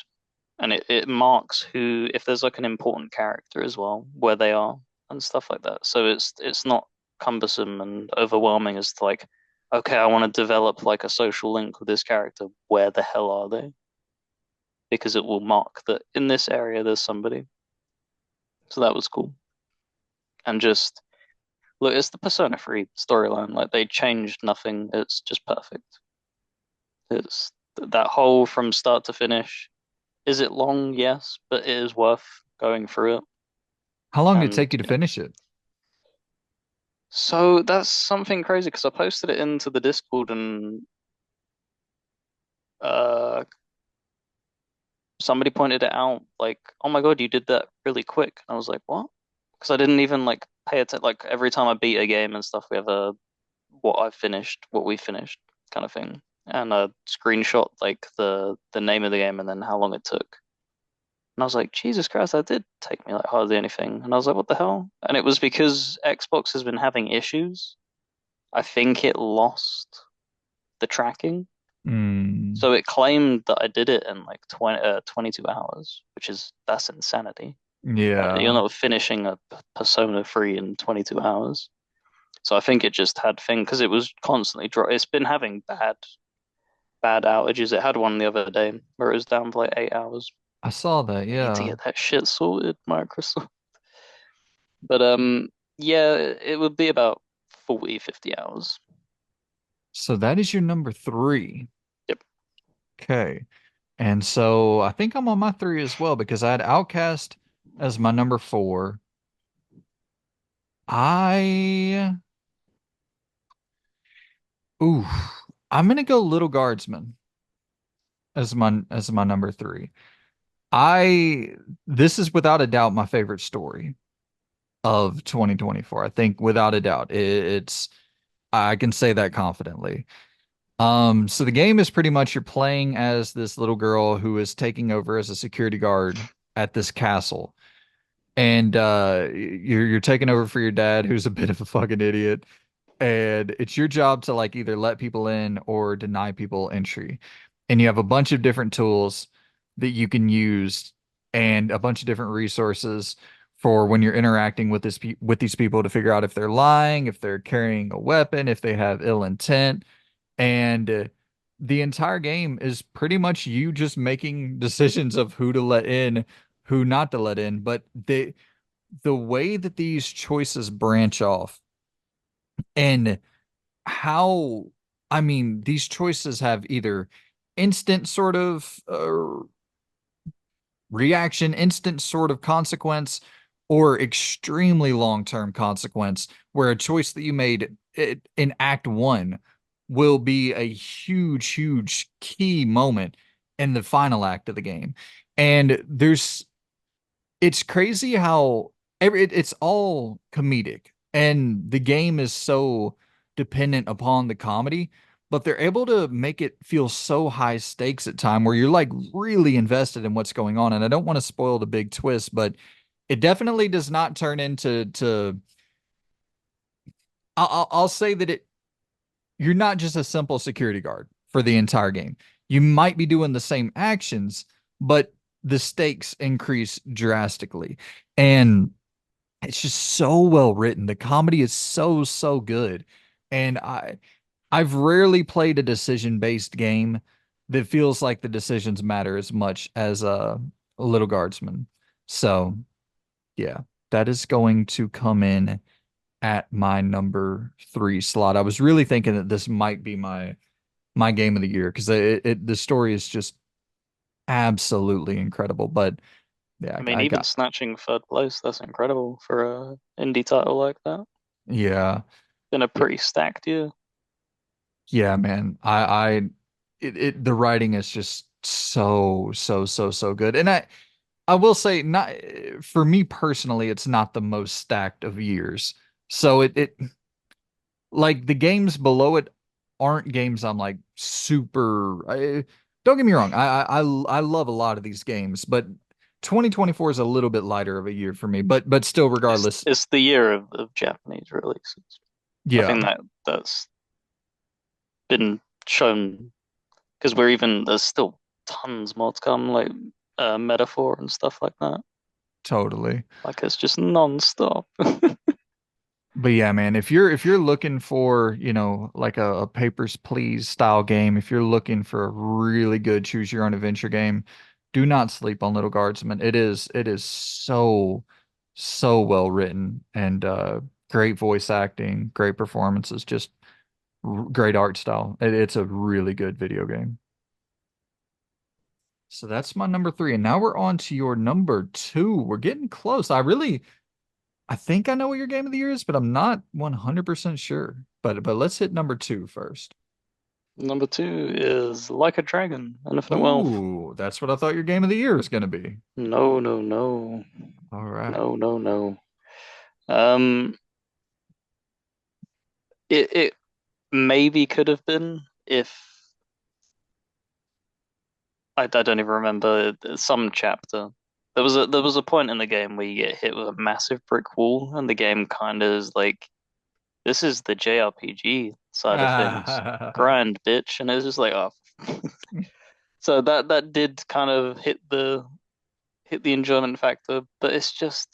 And it marks who, if there's like an important character as well, where they are and stuff like that. So it's not cumbersome and overwhelming as to like, okay, I want to develop like a social link with this character. Where the hell are they? Because it will mark that in this area there's somebody. So that was cool. And just look, it's the Persona 3 storyline. Like they changed nothing. It's just perfect. It's that whole from start to finish. Is it long? Yes, but it is worth going through it. How long did it And take you to you know, finish it? so that's something crazy because I posted it into the Discord and uh somebody pointed it out like, oh my God, you did that really quick. And I was like, what? Because I didn't even like pay attention. Like every time I beat a game and stuff, we have a what I finished, what we finished kind of thing, and a screenshot like the name of the game and then how long it took. And I was like, Jesus Christ, that did take me like hardly anything. And I was like, what the hell? And it was because Xbox has been having issues. I think it lost the tracking. Mm, So it claimed that I did it in like 22 hours, which is that's insanity. You're yeah. not finishing a Persona 3 in 22 hours. So I think it just had thing because it was constantly It's been having bad outages. It had one the other day where it was down for like 8 hours. I saw that, You need to yeah. get that shit sorted, Microsoft. But yeah, it would be about 40, 50 hours. So that is your number three. Yep. Okay. And so I think I'm on my three as well because I had Outcast as my number four. I ooh, I'm gonna go Little Guardsman as my number three. I This is without a doubt my favorite story of 2024. I think without a doubt it's I can say that confidently. So the game is pretty much you're playing as this little girl who is taking over as a security guard at this castle. And you're taking over for your dad, who's a bit of a fucking idiot. And it's your job to like either let people in or deny people entry. And you have a bunch of different tools that you can use and a bunch of different resources for when you're interacting with with these people to figure out if they're lying, if they're carrying a weapon, if they have ill intent. And the entire game is pretty much you just making decisions of who to let in, who not to let in. But the way that these choices branch off and how, I mean, these choices have either instant sort of reaction, instant sort of consequence, or extremely long-term consequence, where a choice that you made in Act One will be a huge, huge key moment in the final act of the game. And it's crazy how it's all comedic, and the game is so dependent upon the comedy, but they're able to make it feel so high stakes at time where you're like really invested in what's going on. And I don't want to spoil the big twist, but it definitely does not turn into to. I'll say that you're not just a simple security guard for the entire game. You might be doing the same actions, but the stakes increase drastically. And it's just so well written. The comedy is so, so good. And I've rarely played a decision-based game that feels like the decisions matter as much as a Little Guardsman. So, yeah, that is going to come in at my number three slot. I was really thinking that this might be my game of the year because the story is just absolutely incredible. But yeah, I mean, I even got snatching third place, that's incredible for a indie title like that. yeah. Been a pretty stacked year. Yeah, man. The writing is just so good. And I will say, not for me personally, it's not the most stacked of years. So it like the games below it aren't games I'm like super. Don't get me wrong, I love a lot of these games, but 2024 is a little bit lighter of a year for me. But still, regardless, It's the year of Japanese releases. I yeah, think that's been shown because we're even there's still tons more to come, like metaphor and stuff like that. totally. Like it's just non-stop. But yeah, man, if you're looking for, like a Papers, Please style game, if you're looking for a really good choose your own adventure game, do not sleep on Little Guardsman. It is so well written and great voice acting, great performances, just great art style. It's a really good video game. So that's my number three. And now we're on to your number two. We're getting close. I think I know what your game of the year is, but I'm not 100% sure. But let's hit number two first. Number two is Like a Dragon, Infinite Wealth. Ooh, that's what I thought your game of the year was going to be. No, no, no, All right. no, no, no. Um, it maybe could have been if I don't even remember some chapter. There was a point in the game where you get hit with a massive brick wall, and the game kind of is like, this is the JRPG side of things. Grind, bitch. And it's just like, oh. So that did kind of hit the enjoyment factor, but it's just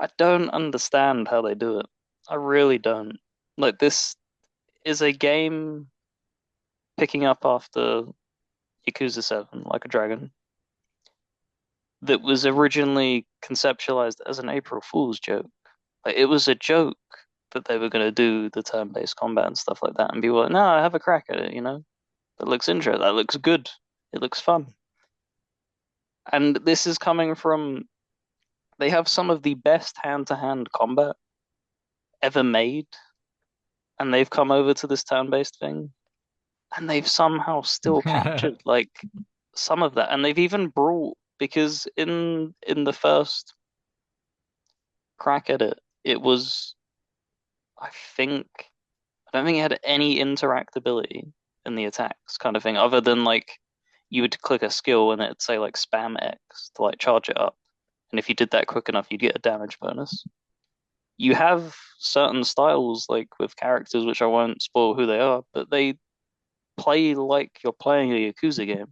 I don't understand how they do it. I really don't. Like this is a game picking up after Yakuza 7, Like a Dragon, that was originally conceptualized as an April Fool's joke. Like it was a joke that they were going to do the turn-based combat and stuff like that, and be like, "No, I have a crack at it. That looks interesting. That looks good. It looks fun." And this is coming from they have some of the best hand-to-hand combat ever made, and they've come over to this turn-based thing, and they've somehow still captured like some of that, and they've even brought because in the first crack at it, it was I think I don't think it had any interactability in the attacks kind of thing, other than like you would click a skill and it'd say like spam X to like charge it up. And if you did that quick enough, you'd get a damage bonus. You have certain styles like with characters, which I won't spoil who they are, but they play like you're playing a Yakuza game.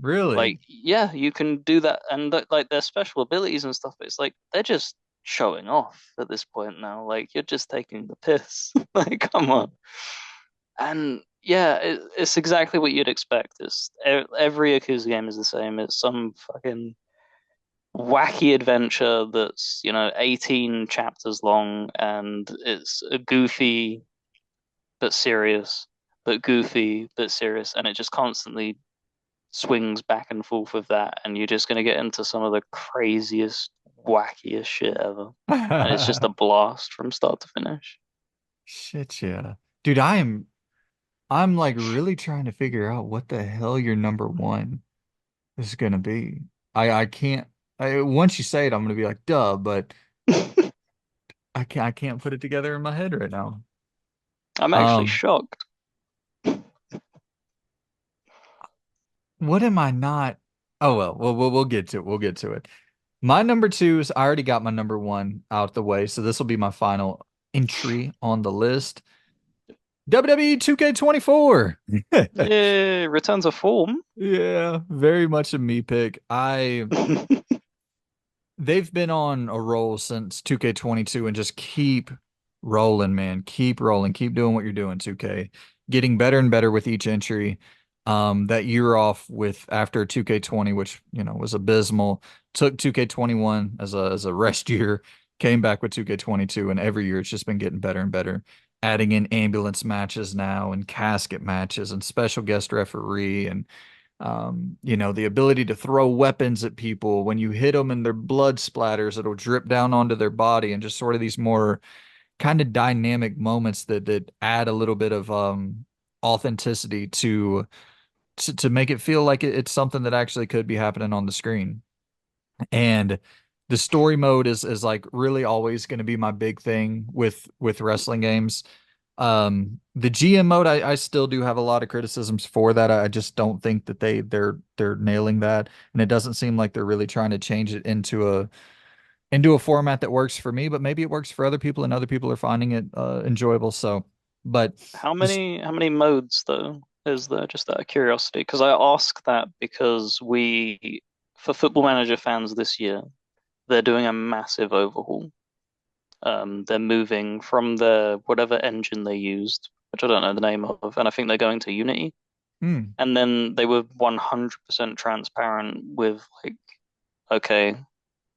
Really? Like, yeah, you can do that, and like their special abilities and stuff. It's like they're just showing off at this point now. Like you're just taking the piss. Like, come on. And yeah, it's exactly what you'd expect. It's every Yakuza game is the same. It's some fucking wacky adventure that's 18 chapters long, and it's a goofy but serious, but goofy but serious, and it just constantly swings back and forth with that, and you're just gonna get into some of the craziest, wackiest shit ever. And it's just a blast from start to finish. Shit, yeah. Dude, I'm like really trying to figure out what the hell your number one is gonna be. I can't once you say it, I'm gonna be like, duh, but I can't put it together in my head right now. I'm actually Um, shocked. what am I not? Oh well, we'll get to it. We'll get to it. My number two is I already got my number one out the way, so this will be my final entry on the list. WWE 2K24. Yeah, returns of form. Yeah, very much a me pick. They've been on a roll since 2K22 and just keep rolling, man. Keep rolling. Keep doing what you're doing, 2K. Getting better and better with each entry. That year off with after 2K20, which, was abysmal. Took 2K21 as a rest year, came back with 2K22, and every year it's just been getting better and better. Adding in ambulance matches now and casket matches and special guest referee and the ability to throw weapons at people when you hit them and their blood splatters, it'll drip down onto their body and just sort of these more kind of dynamic moments that add a little bit of authenticity to to make it feel like it's something that actually could be happening on the screen. And the story mode is like really always going to be my big thing with wrestling games. The GM mode, I still do have a lot of criticisms for that. I just don't think that they're nailing that, and it doesn't seem like they're really trying to change it into a format that works for me. But maybe it works for other people, and other people are finding it enjoyable. So, but this, How many modes though is there? Just out of curiosity, because I ask that because we for Football Manager fans this year, they're doing a massive overhaul. They're moving from the whatever engine they used, which I don't know the name of, and I think they're going to Unity. hmm, And then they were 100% transparent with like, okay,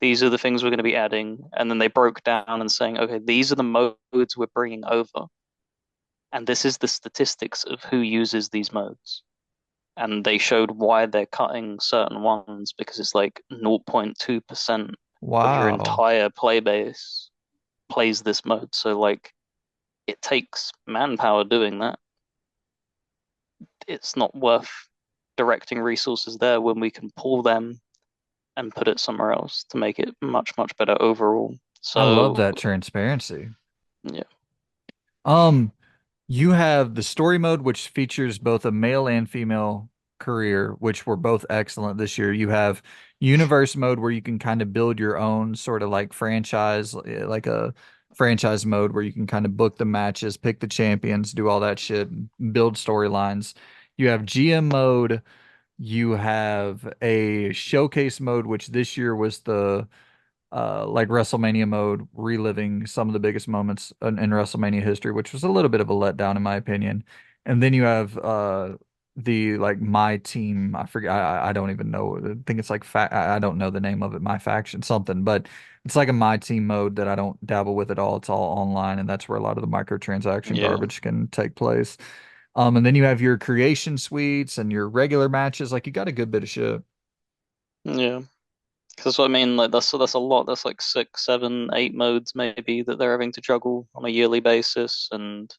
these are the things we're going to be adding, and then they broke down and saying, okay, these are the modes we're bringing over, and this is the statistics of who uses these modes. And they showed why they're cutting certain ones because it's like 0.2% of your wow, entire play base plays this mode. So like it takes manpower doing that. It's not worth directing resources there when we can pull them and put it somewhere else to make it much, much better overall. I love So that transparency. yeah, Um, You have the story mode, which features both a male and female career, which were both excellent this year. You have universe mode, where you can kind of build your own sort of like franchise, like a franchise mode where you can kind of book the matches, pick the champions, do all that shit, build storylines. You have GM mode. You have a showcase mode, which this year was the like WrestleMania mode, reliving some of the biggest moments in WrestleMania history, which was a little bit of a letdown in my opinion. And then you have the like my team. I forget. I don't even know. I think it's like I don't know the name of it. My faction something, but it's like a my team mode that I don't dabble with at all. It's all online, and that's where a lot of the microtransaction yeah, garbage can take place. And then you have your creation suites and your regular matches. Like you got a good bit of shit. yeah. Because I mean, like that's a lot. That's like six, seven, eight modes maybe that they're having to juggle on a yearly basis. And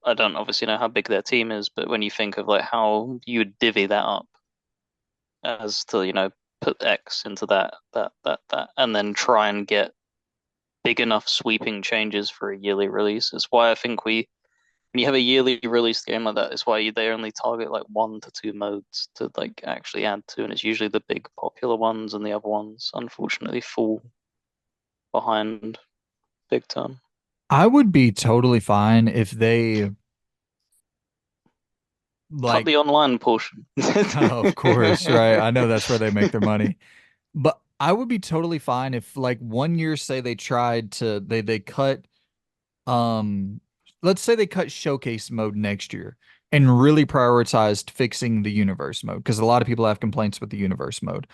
I don't obviously know how big their team is, but when you think of like how you would divvy that up as to, put X into that, and then try and get big enough sweeping changes for a yearly release. It's why I think when you have a yearly release game like that, it's why they only target like 1 to 2 modes to like actually add to, and it's usually the big popular ones, and the other ones unfortunately fall behind big time. I would be totally fine if they Cut like the online portion. of course, right. I know that's where they make their money. But I would be totally fine if like one year say they tried to they cut um let's say they cut showcase mode next year and really prioritized fixing the universe mode because a lot of people have complaints with the universe mode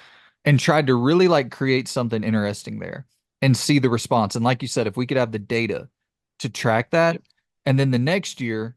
and tried to really like create something interesting there and see the response. And like you said, if we could have the data to track that, Yep. and then the next year,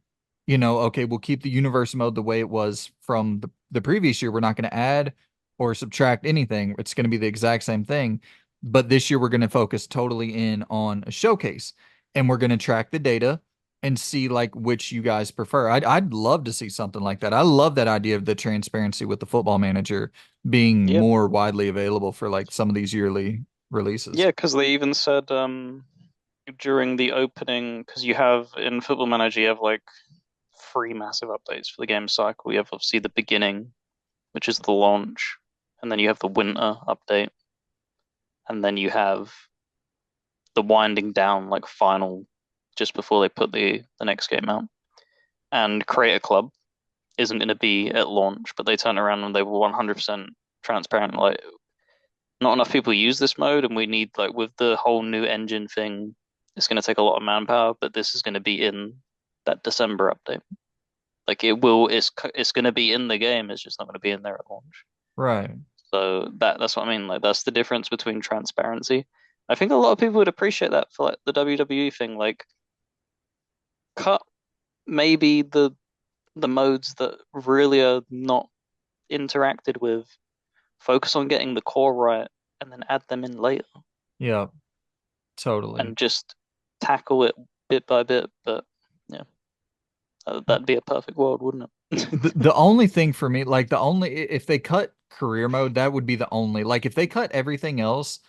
okay, we'll keep the universe mode the way it was from the previous year. We're not going to add or subtract anything. It's going to be the exact same thing. But this year, we're going to focus totally in on a showcase and we're going to track the data and see like which you guys prefer. I'd love to see something like that. I love that idea of the transparency with the football manager being Yep. more widely available for like some of these yearly releases. Yeah, because they even said during the opening, because you have in Football Manager, you have like three massive updates for the game cycle. You have obviously the beginning, which is the launch, and then you have the winter update, and then you have the winding down, like final, just before they put the next game out. And Creator Club isn't going to be at launch, but they turned around and they were 100% transparent. Like, not enough people use this mode, and we need, like, with the whole new engine thing, it's going to take a lot of manpower, but this is going to be in that December update. Like, it's going to be in the game, it's just not going to be in there at launch. Right. So that's what I mean. Like, that's the difference between transparency. I think a lot of people would appreciate that for like the WWE thing. Like, cut maybe the modes that really are not interacted with, focus on getting the core right, and then add them in later, Yeah, totally. and just tackle it bit by bit. But yeah, that'd be a perfect world, wouldn't it? The only thing for me, like the only if they cut career mode, that would be the only. Like if they cut everything else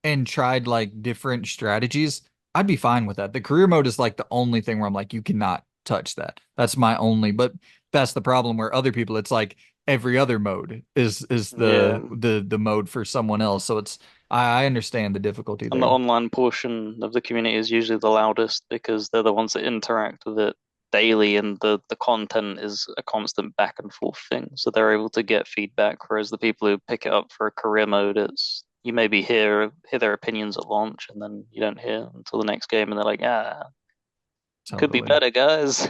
and tried like different strategies, I'd be fine with that. The career mode is like the only thing where I'm like, you cannot touch that. That's my only. But that's the problem where other people, it's like every other mode is Yeah. the mode for someone else. So it's I understand the difficulty And the there. online portion of the community is usually the loudest because they're the ones that interact with it daily, and the content is a constant back and forth thing. So they're able to get feedback, whereas the people who pick it up for a career mode, it's you maybe hear their opinions at launch, and then you don't hear until the next game, and they're like, ah, could be Totally. better, guys.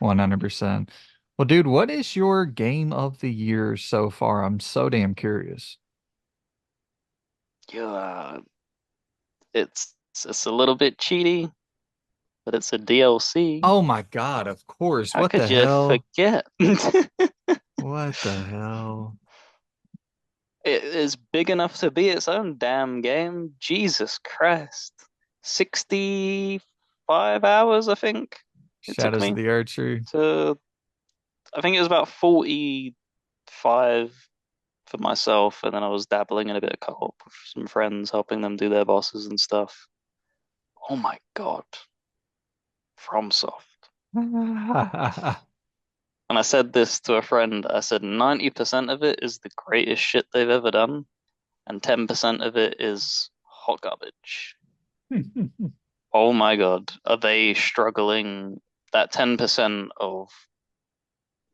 100%. Well, dude, what is your game of the year so far? I'm so damn curious. Yeah, it's a little bit cheaty, but it's a DLC. Oh my God, of course. How What could the you hell? forget? What the hell? It is big enough to be its own damn game. Jesus Christ. 65 hours, I think it took Shadows of me the Archer. to, I think it was about 45 for myself, and then I was dabbling in a bit of co-op with some friends, helping them do their bosses and stuff. Oh my God. FromSoft. And I said this to a friend, I said 90% of it is the greatest shit they've ever done, and 10% of it is hot garbage. Oh my God, are they struggling that 10% of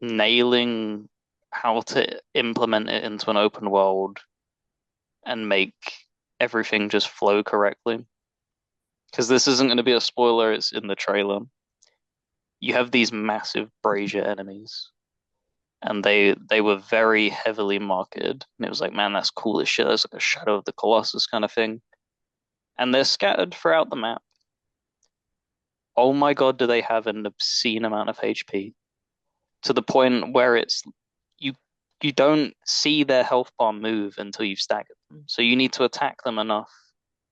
nailing how to implement it into an open world and make everything just flow correctly? Because this isn't going to be a spoiler, it's in the trailer. You have these massive brazier enemies, and they were very heavily marketed. And it was like, man, that's cool as shit. That's like a Shadow of the Colossus kind of thing. And they're scattered throughout the map. Oh my God, do they have an obscene amount of HP? To the point where it's you you don't see their health bar move until you've staggered them. So you need to attack them enough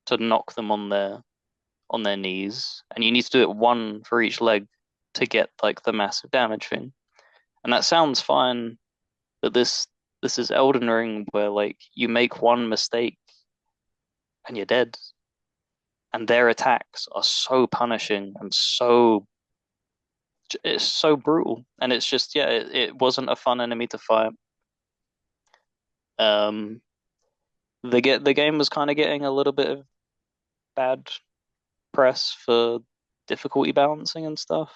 to knock them on their knees, and you need to do it one for each leg to get like the massive damage thing. And that sounds fine, but this is Elden Ring where like you make one mistake and you're dead. And their attacks are so punishing and so it's so brutal. And it's just yeah, it wasn't a fun enemy to fight. Um, the game was kind of getting a little bit of bad press for difficulty balancing and stuff.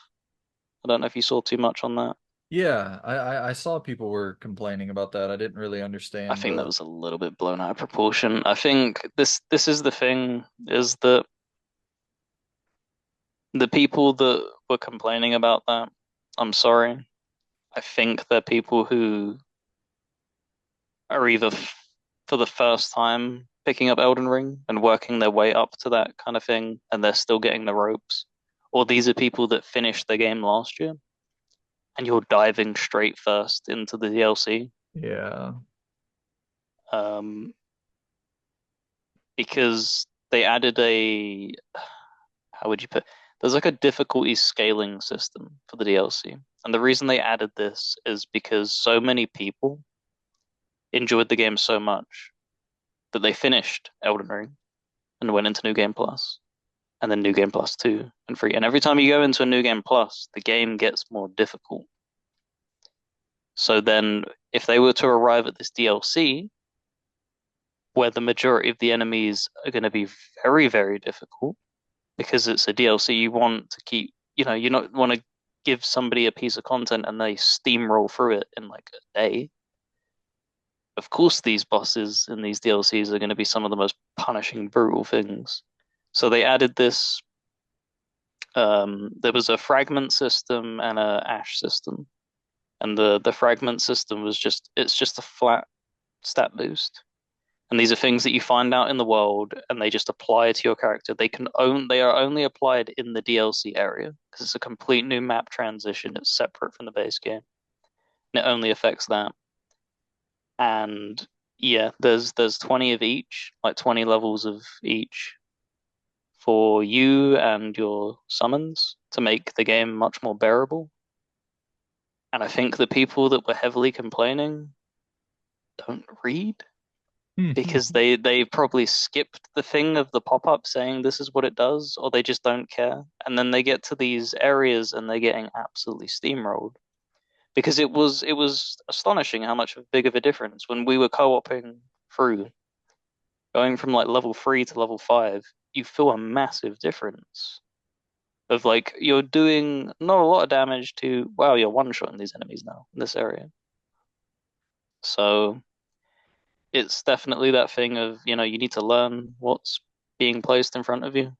I don't know if you saw too much on that. Yeah, I saw people were complaining about that. I didn't really I understand think that the was a little bit blown out of proportion. I think this is the thing is that the people that were complaining about that, I'm sorry. I think they're people who are either for the first time picking up Elden Ring and working their way up to that kind of thing, and they're still getting the ropes, or these are people that finished the game last year and you're diving straight first into the DLC. yeah. Um, because they added a, how would you put, there's like a difficulty scaling system for the DLC. And the reason they added this is because so many people enjoyed the game so much that they finished Elden Ring and went into New Game Plus, and then New Game Plus 2 and 3. And every time you go into a New Game Plus, the game gets more difficult. So then, if they were to arrive at this DLC, where the majority of the enemies are going to be very, very difficult, because it's a DLC, you want to keep, you don't want to give somebody a piece of content and they steamroll through it in like a day. Of course, these bosses in these DLCs are going to be some of the most punishing, brutal things. So they added this. There was a fragment system and a ash system, and the fragment system was it's just a flat stat boost. And these are things that you find out in the world, and they just apply to your character. They are only applied in the DLC area because it's a complete new map transition. It's separate from the base game, and it only affects that. And yeah, there's 20 of each, like 20 levels of each for you and your summons to make the game much more bearable. And I think the people that were heavily complaining don't read because they probably skipped the thing of the pop-up saying this is what it does, or they just don't care. And then they get to these areas and they're getting absolutely steamrolled. Because it was astonishing how much of big of a difference when we were co-oping through, going from like level 3 to level 5, you feel a massive difference of like you're doing not a lot of damage to wow, you're one-shotting these enemies now in this area. So it's definitely that thing of, you need to learn what's being placed in front of you.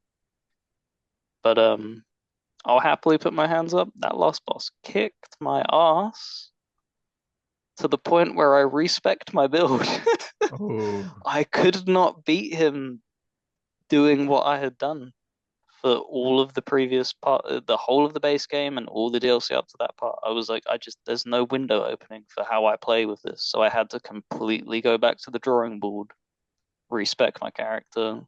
But I'll happily put my hands up. That last boss kicked my ass to the point where I respect my build. Oh, I could not beat him doing what I had done for all of the previous part, the whole of the base game and all the DLC up to that part. I was like, there's no window opening for how I play with this. So I had to completely go back to the drawing board, respec my character,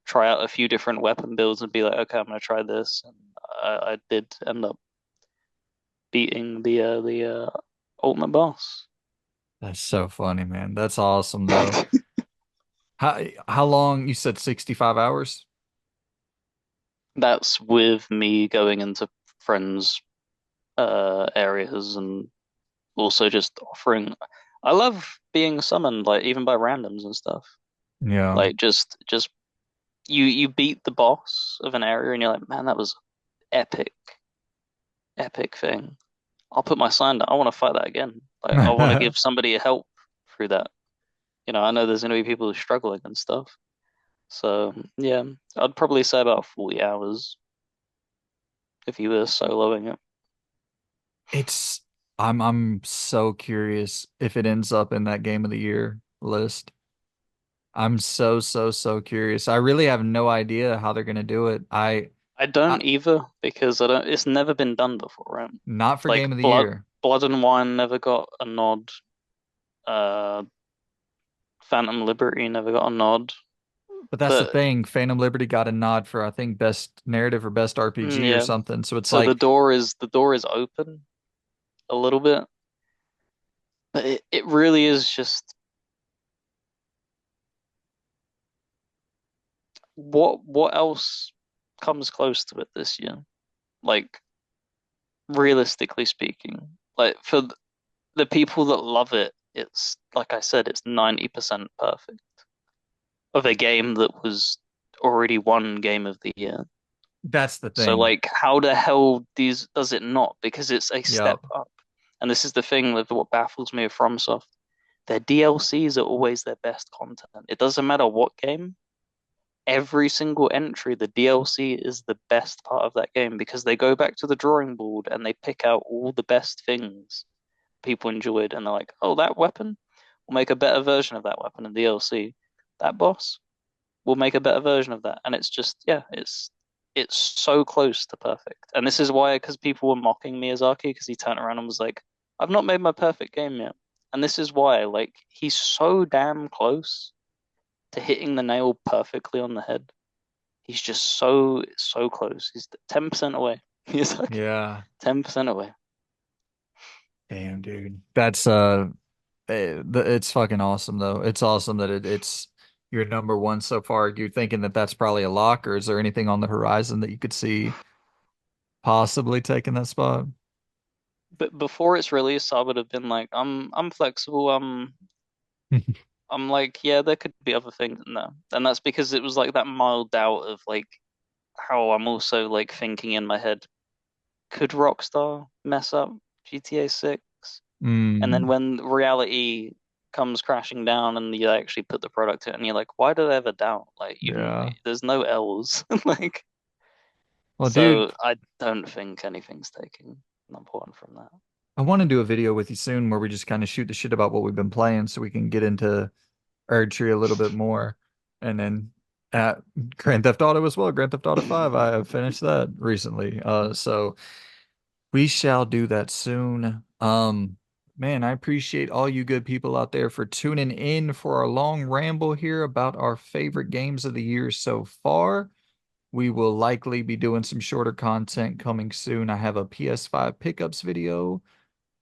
try out a few different weapon builds and be like, okay, I'm gonna try this. And I did end up beating the ultimate boss. that's so funny, man. That's awesome though. How long you said 65 hours? That's with me going into friends' areas and also just offering. I love being summoned, like even by randoms and stuff. Yeah. Like just you beat the boss of an area and you're like, man, that was epic, epic thing. I'll put my sign down. I want to fight that again. Like I want to give somebody a help through that. I know there's gonna be people who are struggling and stuff. So yeah, I'd probably say about 40 hours if you were soloing it. It's I'm so curious if it ends up in that game of the year list. I'm so curious. I really have no idea how they're gonna do it. I I don't either because I don't. It's never been done before, right? not for Like game of the year. Blood and Wine never got a nod. Uh, Phantom Liberty never got a nod. But that's the But thing. Phantom Liberty got a nod for I think best narrative or best RPG or yeah, something. So it's so the like door is open a little bit, but it really is just what else comes close to it this year? Like realistically speaking, like for the people that love it, it's like I said, it's 90% perfect of a game that was already won game of the year. that's the So thing. like how the hell these does it not? Because it's a step Yep. up. And this is the thing with what baffles me with FromSoft. Their DLCs are always their best content. It doesn't matter what game, every single entry, the DLC is the best part of that game because they go back to the drawing board and they pick out all the best things people enjoyed and they're like, oh, that weapon, we'll make a better version of that weapon in DLC. That boss, we'll make a better version of that. And it's just, yeah, it's so close to perfect. And this is why, because people were mocking Miyazaki because he turned around and was like, I've not made my perfect game yet. And this is why, like, he's so damn close to hitting the nail perfectly on the head. He's just so close. He's 10% away. He's like Yeah. 10% away. Damn, dude. That's it's fucking awesome though. It's awesome that it's your number one so far. You're thinking that that's probably a lock, or is there anything on the horizon that you could see possibly taking that spot? But before it's released, I would have been like, I'm flexible. I'm like, yeah, there could be other things in there. And that's because it was like that mild doubt of like how I'm also like thinking in my head, could Rockstar mess up GTA 6? And then Mm, when reality comes crashing down and you actually put the product in and you're like, why did I ever doubt? Like yeah. there's no L's. Like Well, dude, so I don't think anything's taking number one from that. I want to do a video with you soon where we just kind of shoot the shit about what we've been playing so we can get into Erd Tree a little bit more. And then at Grand Theft Auto as well, Grand Theft Auto 5, I have finished that recently. So we shall do that soon. Man, I appreciate all you good people out there for tuning in for our long ramble here about our favorite games of the year so far. We will likely be doing some shorter content coming soon. I have a PS5 pickups video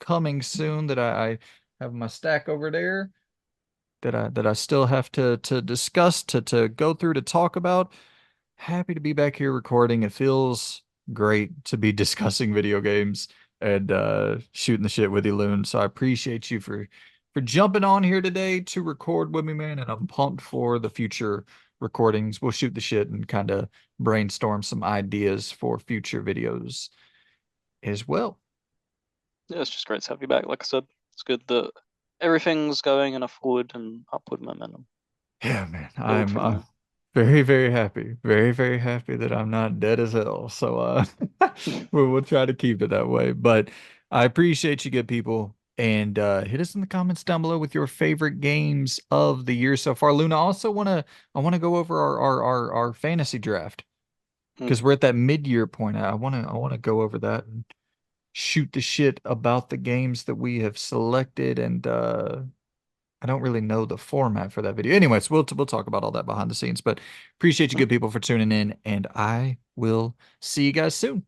coming soon that I have my stack over there that I still have to discuss to go through to talk about. Happy to be back here recording. It feels great to be discussing video games and shooting the shit with you, Loon. So I appreciate you for jumping on here today to record with me, man. And I'm pumped for the future recordings. We'll shoot the shit and kind of brainstorm some ideas for future videos as well. Yeah, it's just great to have you back. Like I said, it's good that everything's going in a forward and upward momentum. Yeah, man. Build I'm from there. very, very happy. Very, very happy that I'm not dead as hell. So we'll try to keep it that way. But I appreciate you good people. And hit us in the comments down below with your favorite games of the year so far. Luna, I wanna go over our fantasy draft Mm. because we're at that mid-year point. I wanna go over that and shoot the shit about the games that we have selected and I don't really know the format for that video. Anyways, we'll talk about all that behind the scenes, but appreciate you Mm. good people for tuning in, and I will see you guys soon.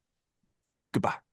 Goodbye.